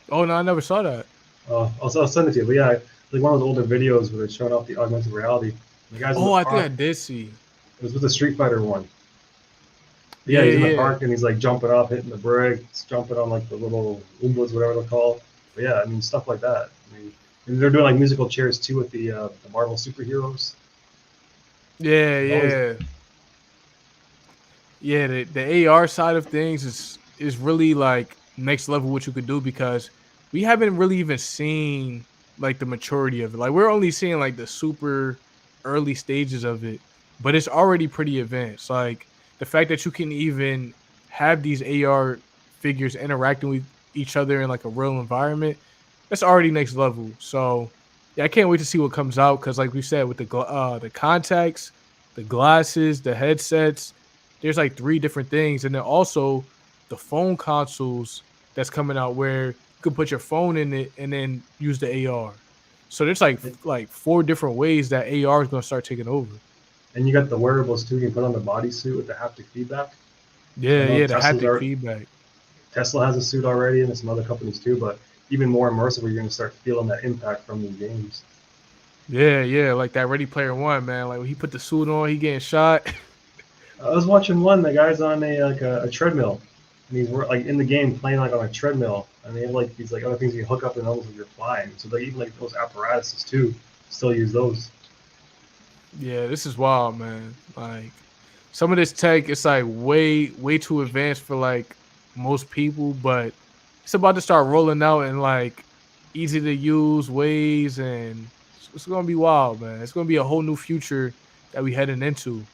Oh no, I never saw that. I'll send it to you. But yeah, like one of those older videos where they're showing off the augmented reality. The guy's in the Oh, I think I park. did see. It was with the Street Fighter one. But yeah, Yeah, he's in the yeah. park and he's like jumping up, hitting the bricks, jumping on like the little Oombas, whatever they're called. But yeah, I mean stuff like that. I mean, and they're doing like musical chairs too with the Marvel superheroes. Yeah, There's always yeah. Yeah, the AR side of things is really like next level what you could do, because we haven't really even seen like the maturity of it. Like, we're only seeing like the super early stages of it, but it's already pretty advanced. Like, the fact that you can even have these AR figures interacting with each other in like a real environment, that's already next level. So yeah, I can't wait to see what comes out, because like we said, with the contacts, the glasses, the headsets, there's like three different things, and then also the phone consoles that's coming out where you could put your phone in it and then use the AR. So there's like four different ways that AR is going to start taking over. and you got the wearables too. You can put on the bodysuit with the haptic feedback. I Yeah, know yeah, the haptic feedback. Tesla has a suit already, and there's some other companies too. But even more immersive, where you're going to start feeling that impact from these games. Yeah, yeah, like that Ready Player One, man. Like when he put the suit on, he getting shot. I was watching one. The guy's on a treadmill, and he's like in the game playing like on a treadmill, and they have like these like other things you hook up and almost like you're flying. So they even like those apparatuses too, still use those. Yeah, this is wild, man. Like some of this tech, it's like way too advanced for like most people, but it's about to start rolling out in like easy to use ways, and it's gonna be wild, man. It's gonna be a whole new future that we heading into.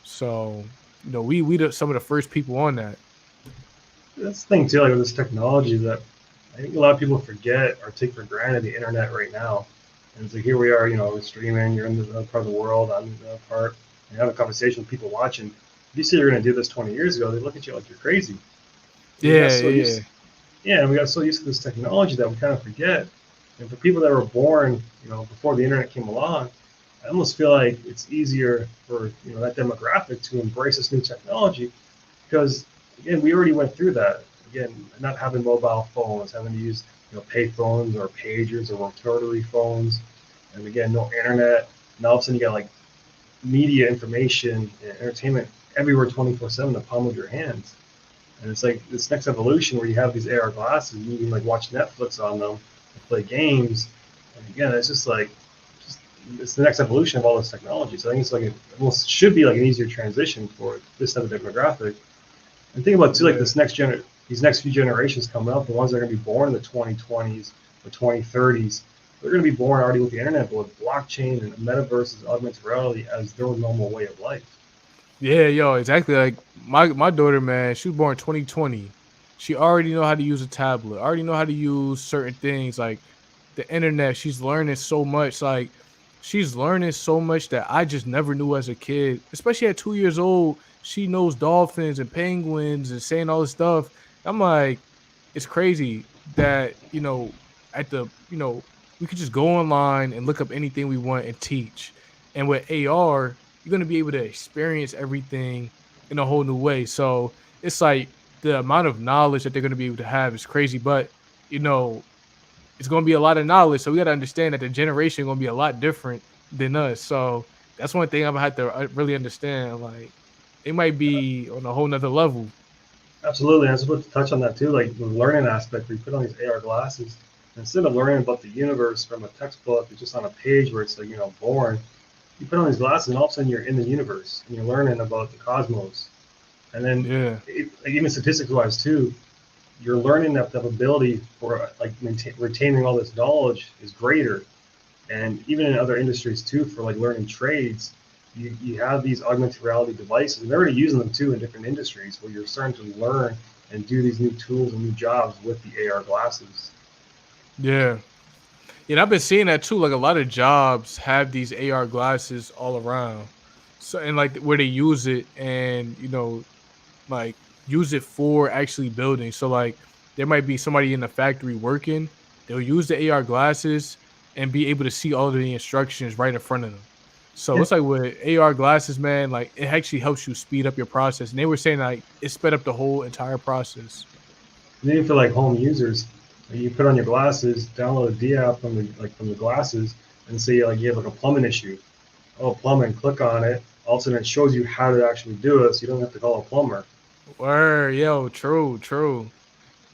So, some of the first people on that. That's the thing too, like with this technology that I think a lot of people forget or take for granted the internet right now. And so here we are, we're streaming. You're in the other part of the world. I'm in the other part. And you have a conversation with people watching. If you say you're going to do this 20 years ago, they look at you like you're crazy. We got Yeah, so yeah. used, yeah, and we got so used to this technology that we kind of forget. And for people that were born, before the internet came along, I almost feel like it's easier for that demographic to embrace this new technology because again, we already went through that. Again, not having mobile phones, having to use pay phones or pagers or rotary phones, and again, no internet. And all of a sudden, you got like media information and entertainment everywhere 24/7 in the palm of your hands. And it's like this next evolution where you have these AR glasses and you can like watch Netflix on them and play games. And again, it's just like just it's the next evolution of all this technology. So I think it's like it almost should be like an easier transition for this type of demographic. And think about too, like Yeah. these next few generations coming up, the ones that are going to be born in the 2020s or 2030s, they're going to be born already with the internet, but with blockchain and metaverses, augmented reality as their normal way of life. Yeah, yo, exactly. Like my daughter, man, she was born 2020. She already know how to use a tablet. Already know how to use certain things like the internet. She's learning so much. Like she's learning so much that I just never knew as a kid. Especially at 2 years old, she knows dolphins and penguins and saying all this stuff. I'm like, it's crazy that at the we could just go online and look up anything we want and teach. And with AR, you're going to be able to experience everything in a whole new way. So it's like the amount of knowledge that they're going to be able to have is crazy, but you know, it's going to be a lot of knowledge. So we got to understand that the generation going to be a lot different than us. So that's one thing I'm gonna have to really understand. Like they might be on a whole nother level. Absolutely. I was about to touch on that too, like the learning aspect where you put on these AR glasses. Instead of learning about the universe from a textbook or just on a page where it's like, boring, you put on these glasses and all of a sudden you're in the universe and you're learning about the cosmos. And then Yeah. like, even statistics wise too, you're learning that the ability for like retaining all this knowledge is greater. And even in other industries too, for like learning trades, you have these augmented reality devices, and they're already using them too in different industries where you're starting to learn and do these new tools and new jobs with the AR glasses. Yeah. Yeah, and I've been seeing that too. Like a lot of jobs have these AR glasses all around. So and like where they use it and like use it for actually building. So like there might be somebody in the factory working, they'll use the AR glasses and be able to see all of the instructions right in front of them. So Yeah, it's like with AR glasses, man, like it actually helps you speed up your process. And they were saying like it sped up the whole entire process. and even for like home users, you put on your glasses, download a D app from the glasses, and say like you have like a plumbing issue. Oh, plumbing, click on it. All of a sudden, it shows you how to actually do it, so you don't have to call a plumber. Word, yo, true, true.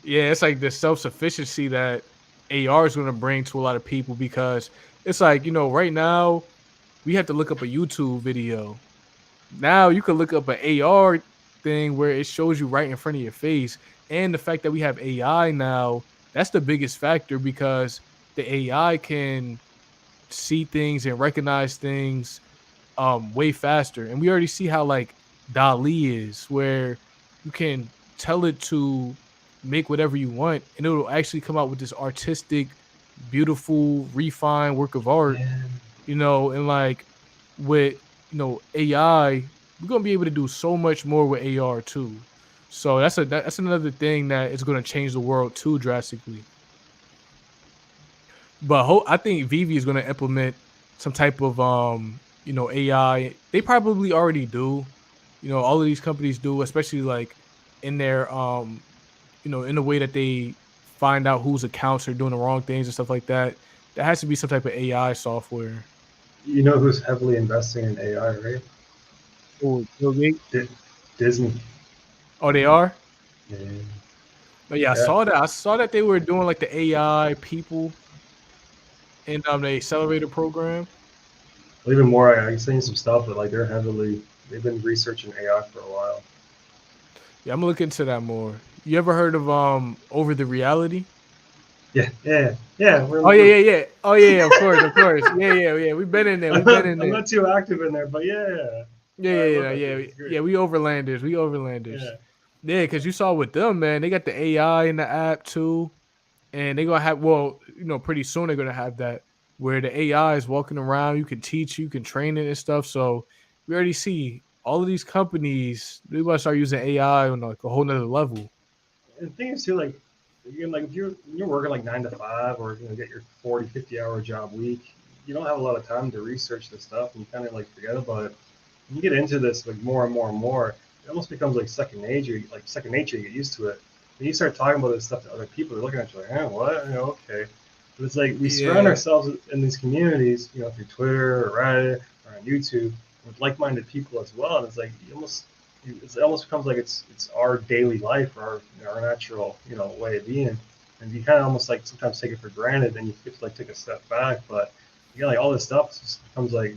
Yeah, it's like the self-sufficiency that AR is gonna bring to a lot of people because it's like, right now we have to look up a YouTube video. Now you can look up an AR thing where it shows you right in front of your face. And the fact that we have AI now, that's the biggest factor because the AI can see things and recognize things way faster. And we already see how like Dali is, where you can tell it to make whatever you want, and it'll actually come out with this artistic, beautiful, refined work of art. Man, And like with AI, we're gonna be able to do so much more with AR too. So that's another thing that is gonna change the world too drastically. But I think Vivi is going to implement some type of AI. They probably already do, all of these companies do, especially like in their in the way that they find out whose accounts are doing the wrong things and stuff like that. There has to be some type of AI software. You know who's heavily investing in AI, right? Oh, Bill Gates? Di- Disney. Oh, they are. Yeah, But yeah, I yeah. saw that. I saw that they were doing like the AI people in the accelerator program. Well, even more, I seen some stuff that like they've been researching AI for a while. Yeah, I'm gonna look into that more. You ever heard of Over the Reality? Yeah, yeah, yeah. Oh yeah, yeah, yeah. Oh yeah, yeah, of course, of course. Yeah, yeah, yeah. We've been in there. We've been in I'm there. not too active in there, but yeah. Yeah, I love yeah, yeah, that yeah, dude. He's great. yeah. We overlanders. We overlanders. Yeah. Yeah, because you saw with them, man, they got the AI in the app too, and they gonna have. Well, pretty soon they're gonna have that where the AI is walking around. You can teach, you can train it and stuff. So we already see all of these companies. They want to start using AI on like a whole nother level. And the thing is too, like, again, like if you're working like 9 to 5 or get your 40, 50 hour job week, you don't have a lot of time to research this stuff, and you kind of like forget about it. When you get into this like more and more and more, it almost becomes like second nature. Like second nature, you get used to it. When you start talking about this stuff to other people, they're looking at you like, what? Okay. But it's like we surround Yeah, ourselves in these communities, through Twitter or Reddit or on YouTube with like-minded people as well. And it's like it almost becomes like it's our daily life or our natural way of being, and you kind of almost like sometimes take it for granted, and you get to like take a step back. But like all this stuff just becomes like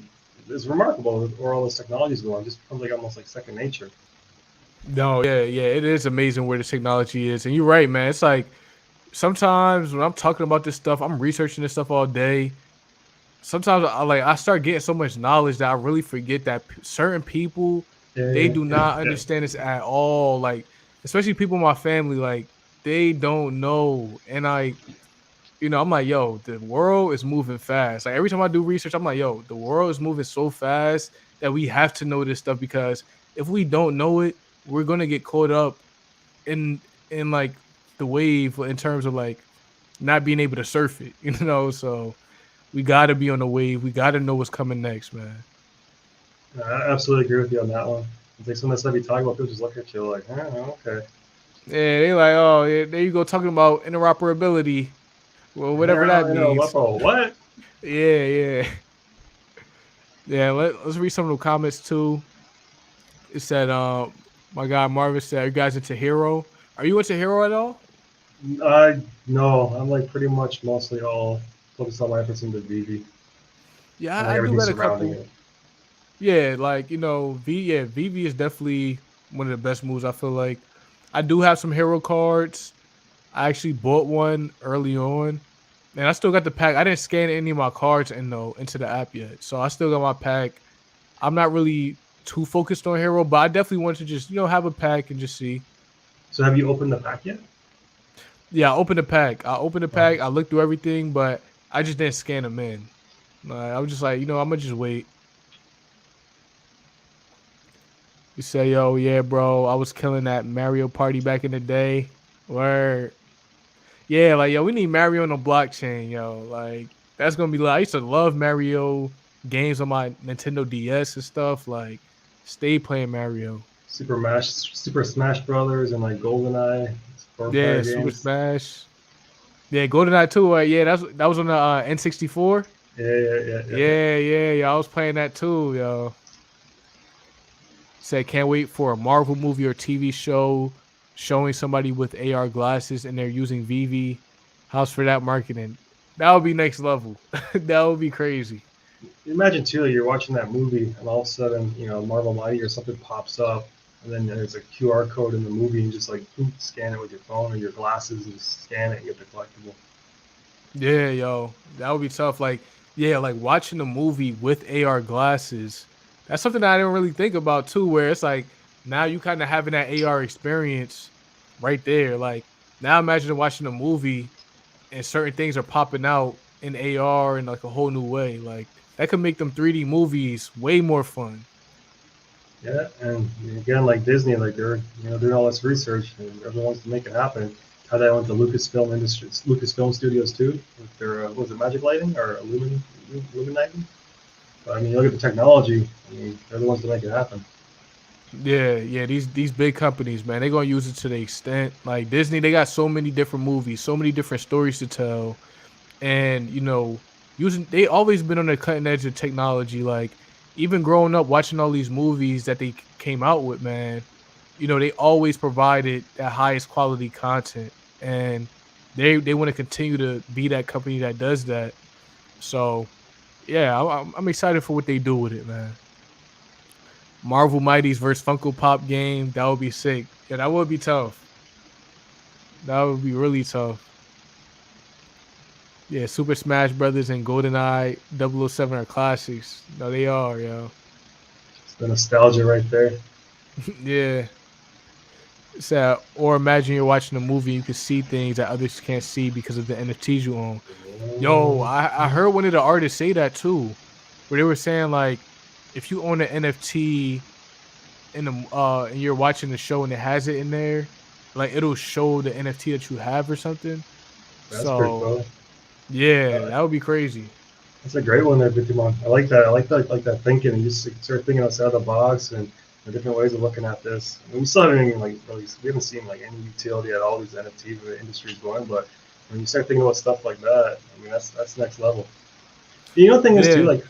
it's remarkable where all this technology is going. It just becomes like almost like second nature. no, yeah, yeah. It is amazing where the technology is, and you're right, man. It's like sometimes when I'm talking about this stuff, I'm researching this stuff all day. Sometimes I start getting so much knowledge that I really forget that certain people they Yeah, do yeah, not yeah. understand this at all. Like especially people in my family, like they don't know, and I'm like, yo, the world is moving fast. Like every time I do research, I'm like, yo, the world is moving so fast that we have to know this stuff because if we don't know it, we're gonna get caught up in like the wave in terms of like not being able to surf it, So we gotta be on the wave. We gotta know what's coming next, man. I absolutely agree with you on that one. It's like some of the stuff you talk about, people just look at you like, okay. Yeah, they like, oh, yeah, there you go, talking about interoperability. Well, whatever that means. What? Yeah, yeah, yeah. Let's read some of the comments too. It said, my guy Marvin said, "Are you guys into Hero? Are you into Hero at all?" I No, I'm like pretty much mostly all focused on my efforts into Veve Yeah, and like I do everything got a surrounding couple. it. Yeah, like VV is definitely one of the best moves. I feel like I do have some Hero cards. I actually bought one early on, and I still got the pack. I didn't scan any of my cards into the app yet, so I still got my pack. I'm not really too focused on Hero, but I definitely want to just have a pack and just see. So have you opened the pack yet? Yeah, I opened the pack. I opened the Oh, pack. I looked through everything, but I just didn't scan them in. I was just like, I'm gonna just wait. You say, yo, yeah, bro, I was killing that Mario Party back in the day. Word. Yeah, like, yo, we need Mario on the blockchain, yo. Like, that's gonna be like, I used to love Mario games on my Nintendo DS and stuff. Like, stay playing Mario. Super Smash Brothers and like GoldenEye, four Yeah, player Super games. Smash. Yeah, GoldenEye too. Yeah, that was on the N64. Yeah, yeah, yeah, yeah, yeah. Yeah, yeah, yeah. I was playing that too, yo. Said can't wait for a Marvel movie or TV show showing somebody with AR glasses and they're using Veve. How's for that marketing? That would be next level. That would be crazy. Imagine too, you're watching that movie and all of a sudden, Marvel Mighty or something pops up, and then there's a QR code in the movie, and you just like scan it with your phone or your glasses and scan it and get the collectible. Yeah, yo, that would be tough. Like, yeah, like watching a movie with AR glasses. That's something that I didn't really think about too. Where it's like now you kind of having that AR experience right there. Like now, imagine watching a movie and certain things are popping out in AR in like a whole new way. Like that could make them 3D movies way more fun. Yeah, and again, like Disney, like they're doing all this research and everyone wants to make it happen. How that went to Lucasfilm Industries, Lucasfilm Studios too, with their was it Magic Lighting or Illuminating? But I mean, you look at the technology. I mean, they're the ones to make it happen. Yeah. These big companies, man, they gonna use it to the extent. Like Disney, they got so many different movies, so many different stories to tell, and using they always been on the cutting edge of technology. Like even growing up watching all these movies that they came out with, man, they always provided that highest quality content, and they want to continue to be that company that does that. So yeah, I'm excited for what they do with it, man. Marvel Mighties versus Funko Pop game, that would be sick. Yeah, that would be tough. That would be really tough. Yeah, Super Smash Brothers and GoldenEye 007 are classics. No, they are, yo. It's the nostalgia right there. Yeah. So, or imagine you're watching a movie and you can see things that others can't see because of the NFTs you own. Yo, I heard one of the artists say that too, where they were saying like, if you own an NFT and you're watching the show and it has it in there, like it'll show the NFT that you have or something. That's pretty So cool. yeah, Uh, that would be crazy. That's a great one there, Bitcoin. I like that. I like that thinking. You just start thinking outside the box and the different ways of looking at this. I mean, we still haven't even like really, we haven't seen like any utility at all these NFTs where the industry's going. But when you start thinking about stuff like that, I mean, that's next level. You know, the thing is too, Yeah.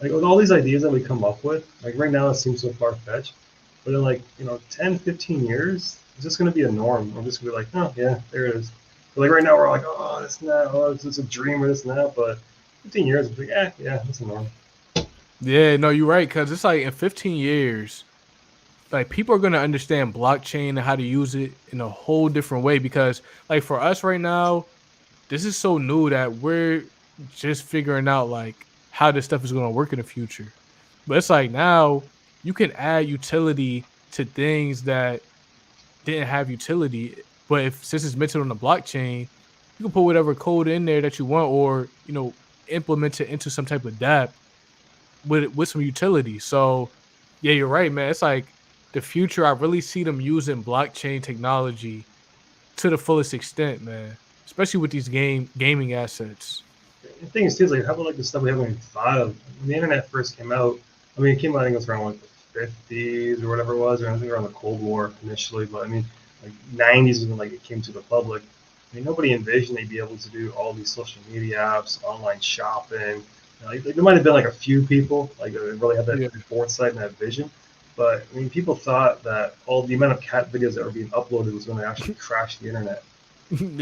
like with all these ideas that we come up with, like right now it seems so far fetched, but in like 10, 15 years, it's just going to be a norm. I'm just going to be like, oh yeah, there it is. But like right now we're like, oh, it's not, oh, it's a dream or this and that. But 15 years, it's like, yeah, that's a norm. Yeah, no, you're right. Cause it's like in 15 years, like people are gonna understand blockchain and how to use it in a whole different way. Because like for us right now, this is so new that we're just figuring out like how this stuff is gonna work in the future. But it's like now you can add utility to things that didn't have utility. But if since it's mentioned on the blockchain, you can put whatever code in there that you want, or implement it into some type of dApp with some utility. So yeah, you're right, man. It's like the future. I really see them using blockchain technology to the fullest extent, man. Especially with these gaming assets. The thing is, too, is like, how about like the stuff we haven't even thought of? When the internet first came out, I mean, it came out, I think it was around like the 50s or whatever it was, or I think around the Cold War initially, but I mean, like 90s was when like it came to the public. I mean, nobody envisioned they'd be able to do all these social media apps, online shopping. Like there might have been like a few people like that really had that Yeah, foresight and that vision, but I mean, people thought that all the amount of cat videos that were being uploaded was going to actually crash the internet.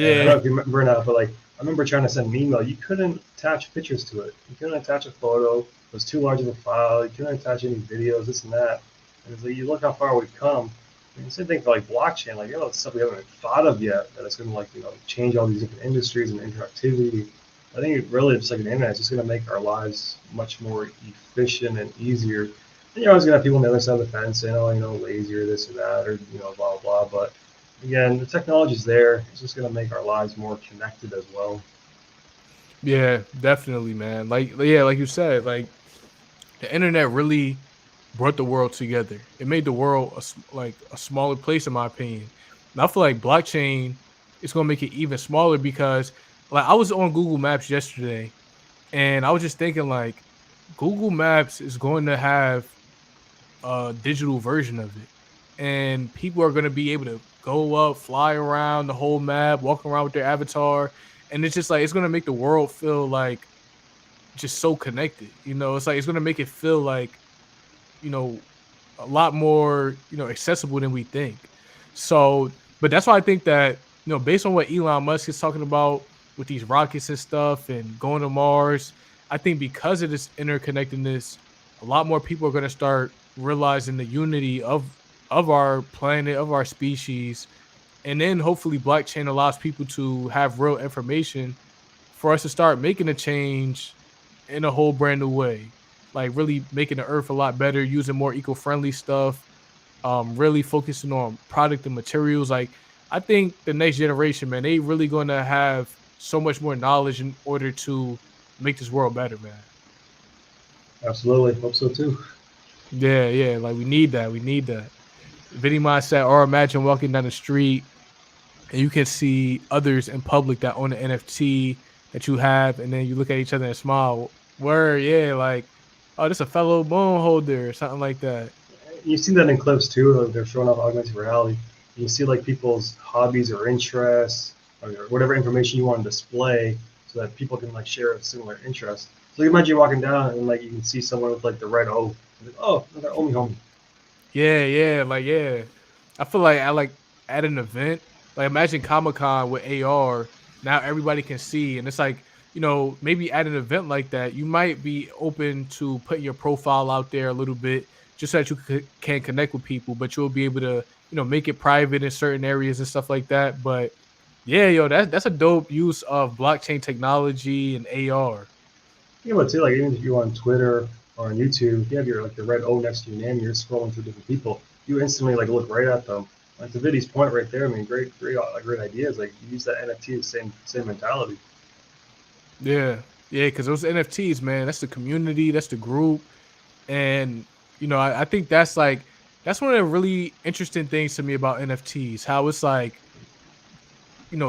And I don't yeah, know if you remember now, but like I remember trying to send an email. You couldn't attach pictures to it. You couldn't attach a photo. It was too large of a file. You couldn't attach any videos, this and that. And it's like you look how far we've come. And the same thing for like blockchain, like it's stuff we haven't thought of yet that it's going to like change all these different industries and interactivity. I think it really just like an internet, it's just going to make our lives much more efficient and easier. And you're always going to have people on the other side of the fence saying, oh, lazy or this or that or blah blah. But again, the technology's there. It's just going to make our lives more connected as well. yeah, definitely, man. Like yeah, like you said, like the internet really brought the world together. It made the world like a smaller place, in my opinion. And I feel like blockchain is gonna make it even smaller because, like, I was on Google Maps yesterday, and I was just thinking, like, Google Maps is going to have a digital version of it, and people are gonna be able to go up, fly around the whole map, walk around with their avatar, and it's just like it's gonna make the world feel like just so connected. It's like it's gonna make it feel like you know a lot more accessible than we think. So, but that's why I think that based on what Elon Musk is talking about with these rockets and stuff and going to Mars, I think because of this interconnectedness, a lot more people are going to start realizing the unity of our planet, of our species, and then hopefully blockchain allows people to have real information for us to start making a change in a whole brand new way, like really making the earth a lot better, using more eco-friendly stuff, really focusing on product and materials. Like I think the next generation, man, they really gonna have so much more knowledge in order to make this world better, man. Absolutely, hope so too. Yeah, like we need that. We need that. Vinny mindset, or imagine walking down the street and you can see others in public that own an NFT that you have, and then you look at each other and smile. Word, yeah, like, oh, this a fellow bone holder or something like that. You've seen that in clips too. Like they're showing off augmented reality. You see like people's hobbies or interests or whatever information you want to display, so that people can like share a similar interest. So you imagine walking down and like you can see someone with like the red O. Like, oh, another Omi homie. Yeah, like yeah. I feel like I like at an event, like imagine Comic-Con with AR. Now everybody can see, and it's like, maybe at an event like that, you might be open to putting your profile out there a little bit, just so that you can connect with people, but you'll be able to, make it private in certain areas and stuff like that. But yeah, yo, that's a dope use of blockchain technology and AR. Yeah, but too, like even if you're on Twitter or on YouTube, if you have your like the red O next to your name, you're scrolling through different people, you instantly like look right at them. Like to Viddy's point right there, I mean, great ideas. Like you use that NFT, the same mentality. Yeah, because those NFTs, man, that's the community, that's the group. And I think that's one of the really interesting things to me about NFTs. How it's like,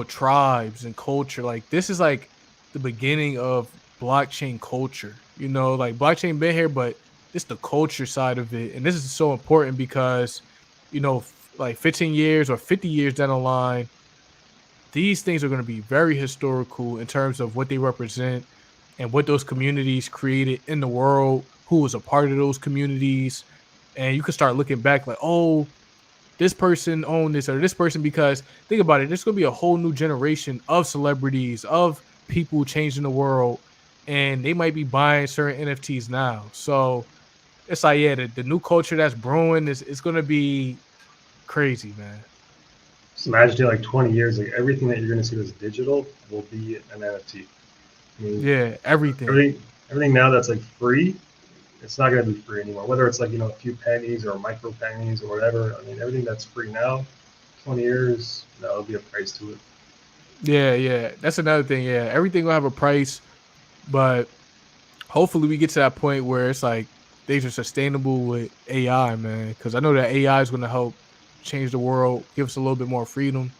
tribes and culture. Like this is like the beginning of blockchain culture. Like blockchain been here, but this the culture side of it. And this is so important because, like 15 years or 50 years down the line, these things are going to be very historical in terms of what they represent and what those communities created in the world, who was a part of those communities. And you can start looking back like, oh, this person owned this or this person, because think about it, there's going to be a whole new generation of celebrities, of people changing the world, and they might be buying certain NFTs now. So it's like, yeah, the new culture that's brewing is it's going to be crazy, man. Just imagine like 20 years, like everything that you're gonna see that's digital will be an NFT. I mean, Yeah, everything. everything now that's like free, it's not going to be free anymore. Whether it's like a few pennies or micro pennies or whatever. I mean, everything that's free now, 20 years, there'll be a price to it. Yeah. That's another thing. Yeah, everything will have a price, but hopefully we get to that point where it's like things are sustainable with AI, man. Because I know that AI is going to help change the world, give us a little bit more freedom.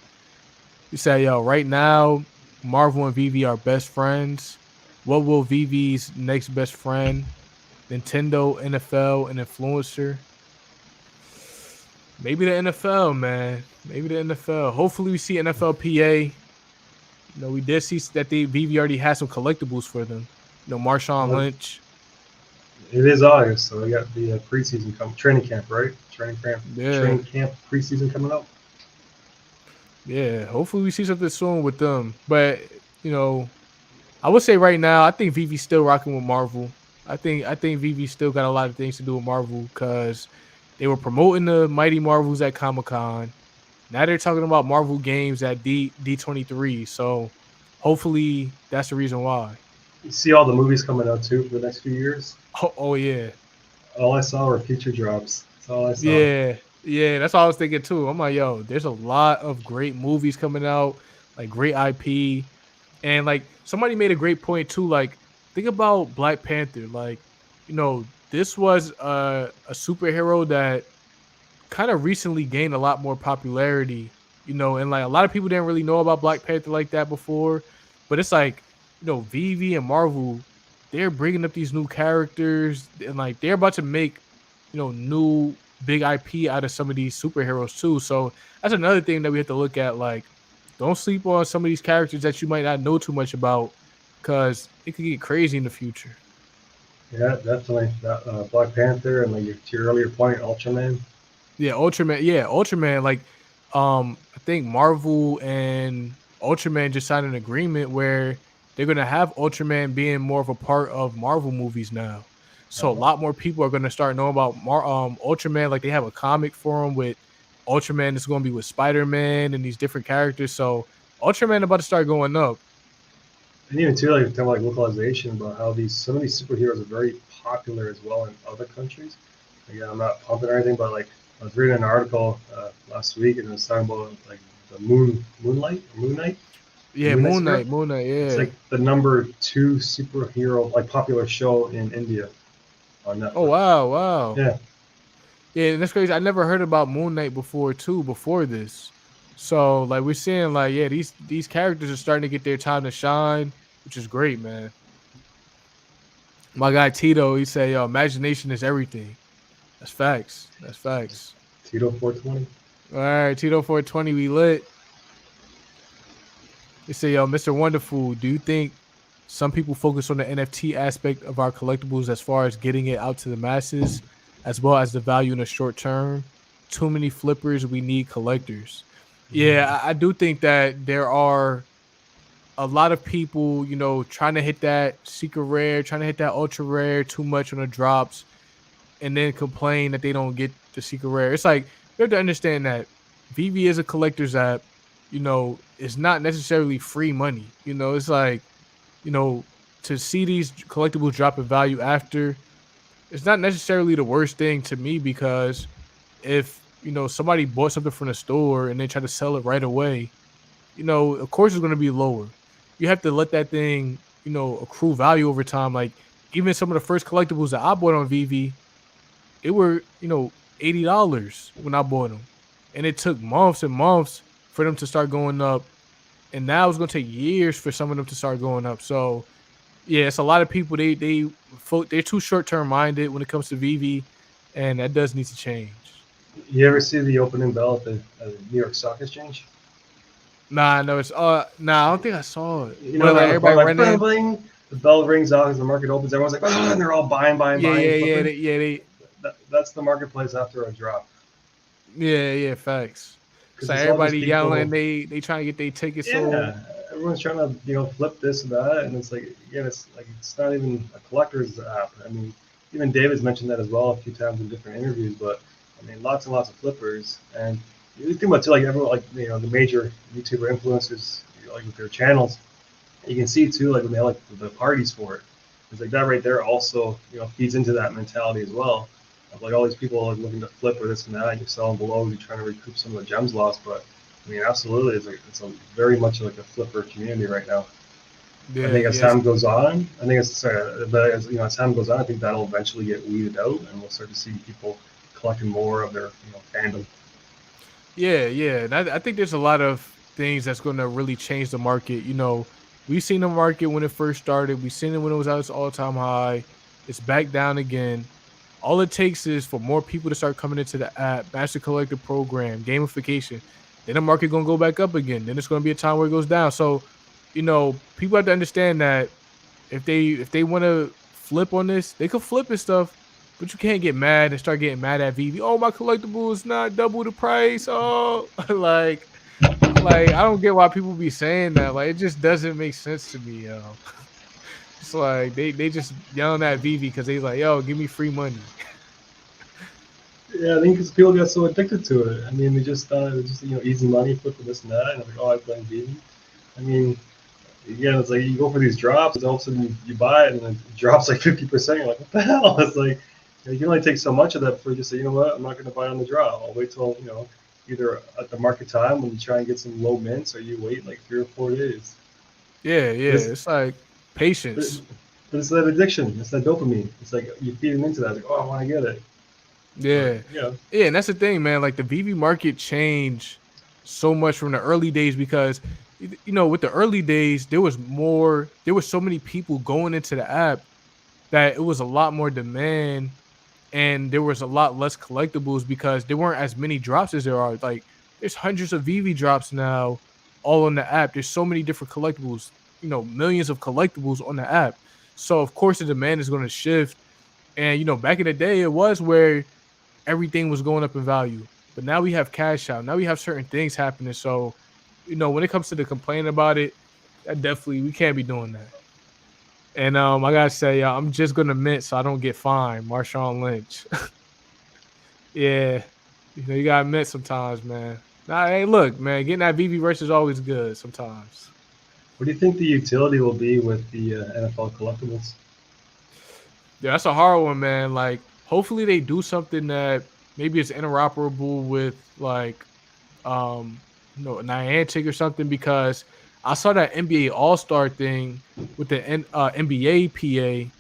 You say, yo, right now, Marvel and Veve are best friends. What will Vivi's next best friend? Nintendo, NFL, and influencer? Maybe the NFL, man. Maybe the NFL. Hopefully we see NFLPA. We did see that Veve already has some collectibles for them. Marshawn Well, Lynch. it is August, so we got the preseason training camp, right? Yeah. Training camp preseason coming up. Yeah. Hopefully we see something soon with them. But, you know, I would say right now, I think Vivi's still rocking with Marvel. I think Vivi still got a lot of things to do with Marvel because they were promoting the Mighty Marvels at Comic-Con. Now they're talking about Marvel games at D23. So hopefully that's the reason why. You see all the movies coming out too for the next few years. Oh yeah. All I saw were feature drops. That's all I saw. Yeah, that's what I was thinking too. I'm like, yo, there's a lot of great movies coming out, like great IP. And like somebody made a great point too. Like, think about Black Panther. Like, this was a superhero that kind of recently gained a lot more popularity, and like a lot of people didn't really know about Black Panther like that before. But it's like, Vivi and Marvel, they're bringing up these new characters and like they're about to make, new big IP out of some of these superheroes too. So that's another thing that we have to look at. Like, don't sleep on some of these characters that you might not know too much about because it could get crazy in the future. Yeah, definitely. That, Black Panther and like to your earlier point, Ultraman. Yeah, Ultraman. Yeah, Ultraman. Like, I think Marvel and Ultraman just signed an agreement where they're gonna have Ultraman being more of a part of Marvel movies now. So a Uh, lot more people are gonna start knowing about Ultraman. Like they have a comic for him with Ultraman. It's gonna be with Spider-Man and these different characters. So Ultraman about to start going up. and even too, like talking about like localization, about how these some of these superheroes are very popular as well in other countries. Again, I'm not pumping or anything, but like I was reading an article last week and it was talking about like the Moon Knight, the Yeah, Moon Knight Moon superhero. Knight. Moon Knight. It's Yeah. like the number two superhero like popular show in India on Oh Netflix. wow. Yeah, Yeah, and that's crazy. I never heard about Moon Knight before too. Before this, so like we're seeing like yeah, these characters are starting to get their time to shine, which is great, man. My guy Tito, he said, "Yo, imagination is everything." That's facts. That's facts. Tito 420. All right, Tito 420, we lit. They say, yo, Mr. Wonderful, do you think some people focus on the NFT aspect of our collectibles as far as getting it out to the masses, as well as the value in the short term? Too many flippers, we need collectors. Yeah, I do think that there are a lot of people, trying to hit that secret rare, trying to hit that ultra rare too much on the drops, and then complain that they don't get the secret rare. It's like you have to understand that Veve is a collector's app. It's not necessarily free money. It's like, you know, to see these collectibles drop in value after, it's not necessarily the worst thing to me because if somebody bought something from the store and they try to sell it right away, of course it's going to be lower. You have to let that thing, accrue value over time. Like even some of the first collectibles that I bought on Veve, it were, $80 when I bought them. And it took months and months for them to start going up. And now it's gonna take years for some of them to start going up. So yeah, it's a lot of people they're too short term minded when it comes to Veve, and that does need to change. You ever see the opening bell at the New York Stock Exchange? Nah, no, it's nah, I don't think I saw it. You know, like everybody like, running. bling, bling, the bell rings out as the market opens. Everyone's like, oh, and they're all buying, Yeah, flipping. they That's the marketplace after a drop. yeah, facts. It's Because like it's all these everybody people, yelling, they trying to get their tickets sold. yeah, everyone's trying to flip this and that, and it's like again, it's not even a collector's app. I mean, even David's mentioned that as well a few times in different interviews. But I mean, lots and lots of flippers, and you think about too, like everyone, like the major YouTuber influencers, like with their channels, you can see too, like when they have, like the parties for it. It's like that right there also feeds into that mentality as well. Of like all these people like looking to flip or this and that, and you're selling below, you're trying to recoup some of the gems lost. But I mean, absolutely, it's a very much like a flipper community right now. I Yeah, think as yes. time goes on, I think it's sorry, but as time goes on, I think that'll eventually get weeded out, and we'll start to see people collecting more of their fandom. Yeah. And I think there's a lot of things that's going to really change the market. We've seen the market when it first started. We've seen it when it was at its all-time high. It's back down again. All it takes is for more people to start coming into the app, Master Collector program, gamification. Then the market going to go back up again. Then it's going to be a time where it goes down. So, people have to understand that if they want to flip on this, they could flip and stuff, but you can't get mad and start getting mad at Veve. Oh, my collectible is not double the price. Oh, like I don't get why people be saying that. Like it just doesn't make sense to me, yo. It's like they just yelling at Veve because they like, yo, give me free money. Yeah, I think because people got so addicted to it. I mean, they just thought it was just easy money, flipping this and that, and I'm like, oh, I blame Vivi. I mean, again, it's like you go for these drops, and all of a sudden you buy it, and it drops like 50%. You're like, what the hell? It's like you can only take so much of that before you just say, you know what, I'm not going to buy on the drop. I'll wait till either at the market time when you try and get some low mints, or you wait like 3 or 4 days. Yeah, It's, it's like but, patience. but it's that addiction. It's that dopamine. It's like you feed them into that. Like, oh, I want to get it. But Yeah. Yeah, and that's the thing, man. Like the Veve market changed so much from the early days because with the early days, there was so many people going into the app that it was a lot more demand and there was a lot less collectibles because there weren't as many drops as there are. Like there's hundreds of Veve drops now all on the app. There's so many different collectibles, millions of collectibles on the app. So of course the demand is going to shift. And back in the day, it was where everything was going up in value. But now we have cash out. Now we have certain things happening. So, when it comes to the complaining about it, that definitely we can't be doing that. And I gotta say, I'm just gonna mint so I don't get fined. Marshawn Lynch. Yeah. You gotta mint sometimes, man. Nah, hey, look, man, getting that Veve rush is always good sometimes. what do you think the utility will be with the NFL collectibles? Yeah, that's a hard one, man. Like, hopefully they do something that maybe is interoperable with like Niantic or something because I saw that NBA All-Star thing with the NBA PA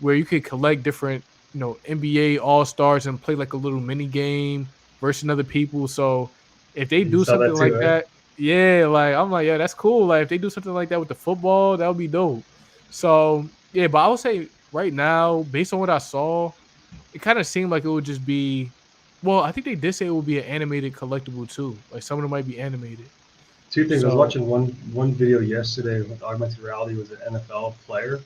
where you could collect different, NBA All-Stars and play like a little mini game versus other people. So if they You do saw something that like too, right? that, yeah, like I'm like, yeah, that's cool. Like if they do something like that with the football, that would be dope. So yeah, but I would say right now, based on what I saw, it kind of seemed like it would just be. Well, I think they did say it would be an animated collectible too. Like some of them might be animated. Two things. I was So watching one video yesterday with augmented reality. It was an NFL player. I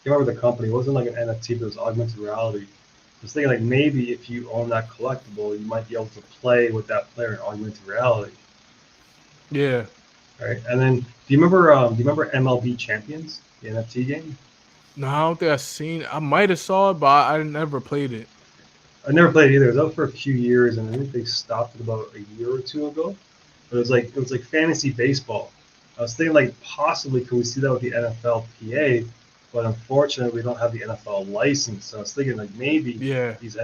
can't remember the company. It wasn't like an NFT, but it was augmented reality. I was thinking like maybe if you own that collectible, you might be able to play with that player in augmented reality, yeah. right? And then do you remember MLB Champions, the NFT game? No, I don't think I've seen. I might have saw it, but I never played it. I never played it either. It was out for a few years, and I think they stopped it about a year or two ago. But it was like fantasy baseball. I was thinking like possibly could we see that with the NFLPA, but unfortunately we don't have the NFL license. So I was thinking like maybe Yeah. these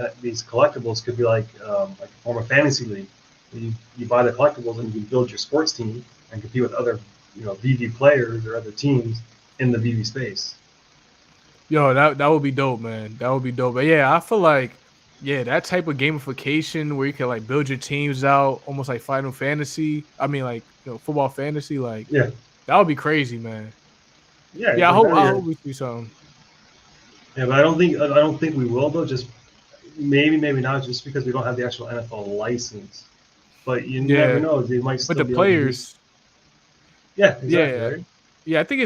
collectibles could be like a form of fantasy league. You buy the collectibles and you can build your sports team and compete with other VV players or other teams in the VV space. Yo, that would be dope, man. That would be dope. But yeah, I feel like that type of gamification where you can like build your teams out, almost like Final Fantasy. I mean, like football fantasy. Like Yeah, that would be crazy, man. yeah, Yeah, like that, I yeah. hope we see something. Yeah, but I don't think we will though. Just maybe not, just because we don't have the actual NFL license. But you never Yeah, know; they might but still the be able to use. players, Yeah, exactly, yeah, right. yeah. I think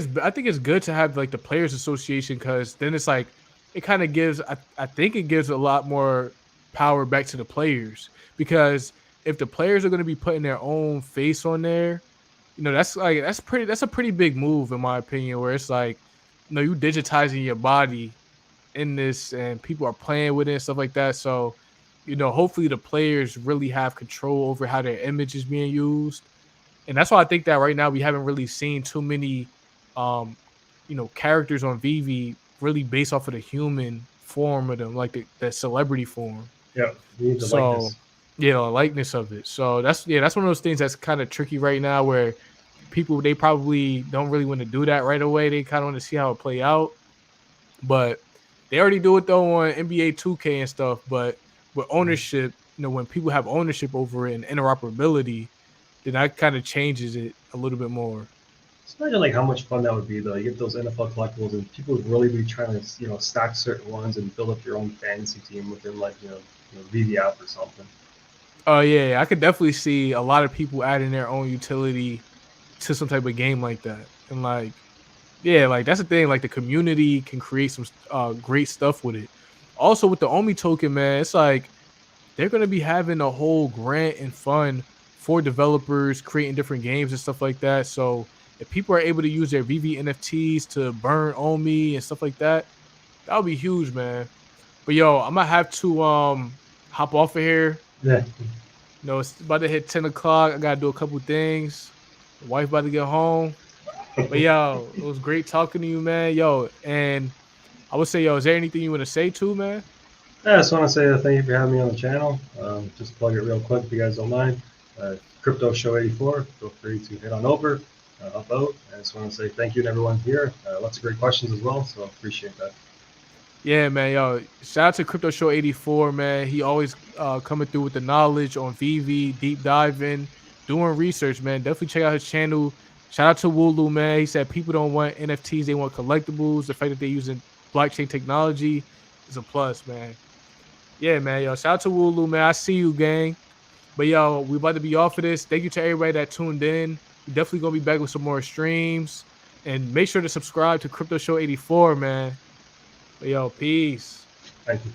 it's good to have like the players association because then it's like it kind of gives. I think it gives a lot more power back to the players because if the players are going to be putting their own face on there, that's a pretty big move in my opinion. Where it's like, you digitizing your body in this and people are playing with it and stuff like that. So, hopefully the players really have control over how their image is being used. And that's why I think that right now we haven't really seen too many um, characters on Vivi really based off of the human form of them, like the celebrity form. Yeah, we need the So likeness. the likeness of it. So that's one of those things that's kind of tricky right now where people they probably don't really want to do that right away. They kind of want to see how it play out. But they already do it though on NBA 2K and stuff. But with ownership, when people have ownership over it and interoperability, then that kind of changes it a little bit more. Just imagine like how much fun that would be though. You get those NFL collectibles, and people would really be trying to stack certain ones and build up your own fantasy team within like VV app or something. Oh yeah, I could definitely see a lot of people adding their own utility to some type of game like that. And like, yeah, like that's the thing. Like the community can create some great stuff with it. Also with the Omi token, man, it's like they're gonna be having a whole grant and fund for developers creating different games and stuff like that. So if people are able to use their VV NFTs to burn Omi and stuff like that, that would be huge, man. But yo, I'm gonna have to hop off of here. Yeah, It's about to hit 10 o'clock. I gotta do a couple things. The wife about to get home. But yo, it was great talking to you, man. Yo, and I would say, yo, is there anything you want to say too, man? I just want to say thank you for having me on the channel. Just plug it real quick if you guys don't mind. CryptoShow84. Feel free to head on over, help out. I just want to say thank you to everyone here. Lots of great questions as well, so appreciate that. Yeah, man. Yo, shout out to CryptoShow84, man. He always coming through with the knowledge on VV, deep diving, doing research, man. Definitely check out his channel. Shout out to Wooloo, man. He said people don't want NFTs, they want collectibles. The fact that they're using blockchain technology is a plus, man. Yeah, man. Yo, shout out to Wooloo, man. I see you, gang. But yo, we about to be off of this. Thank you to everybody that tuned in. We definitely gonna be back with some more streams. And make sure to subscribe to Crypto Show 84, man. But yo, peace. Thank you.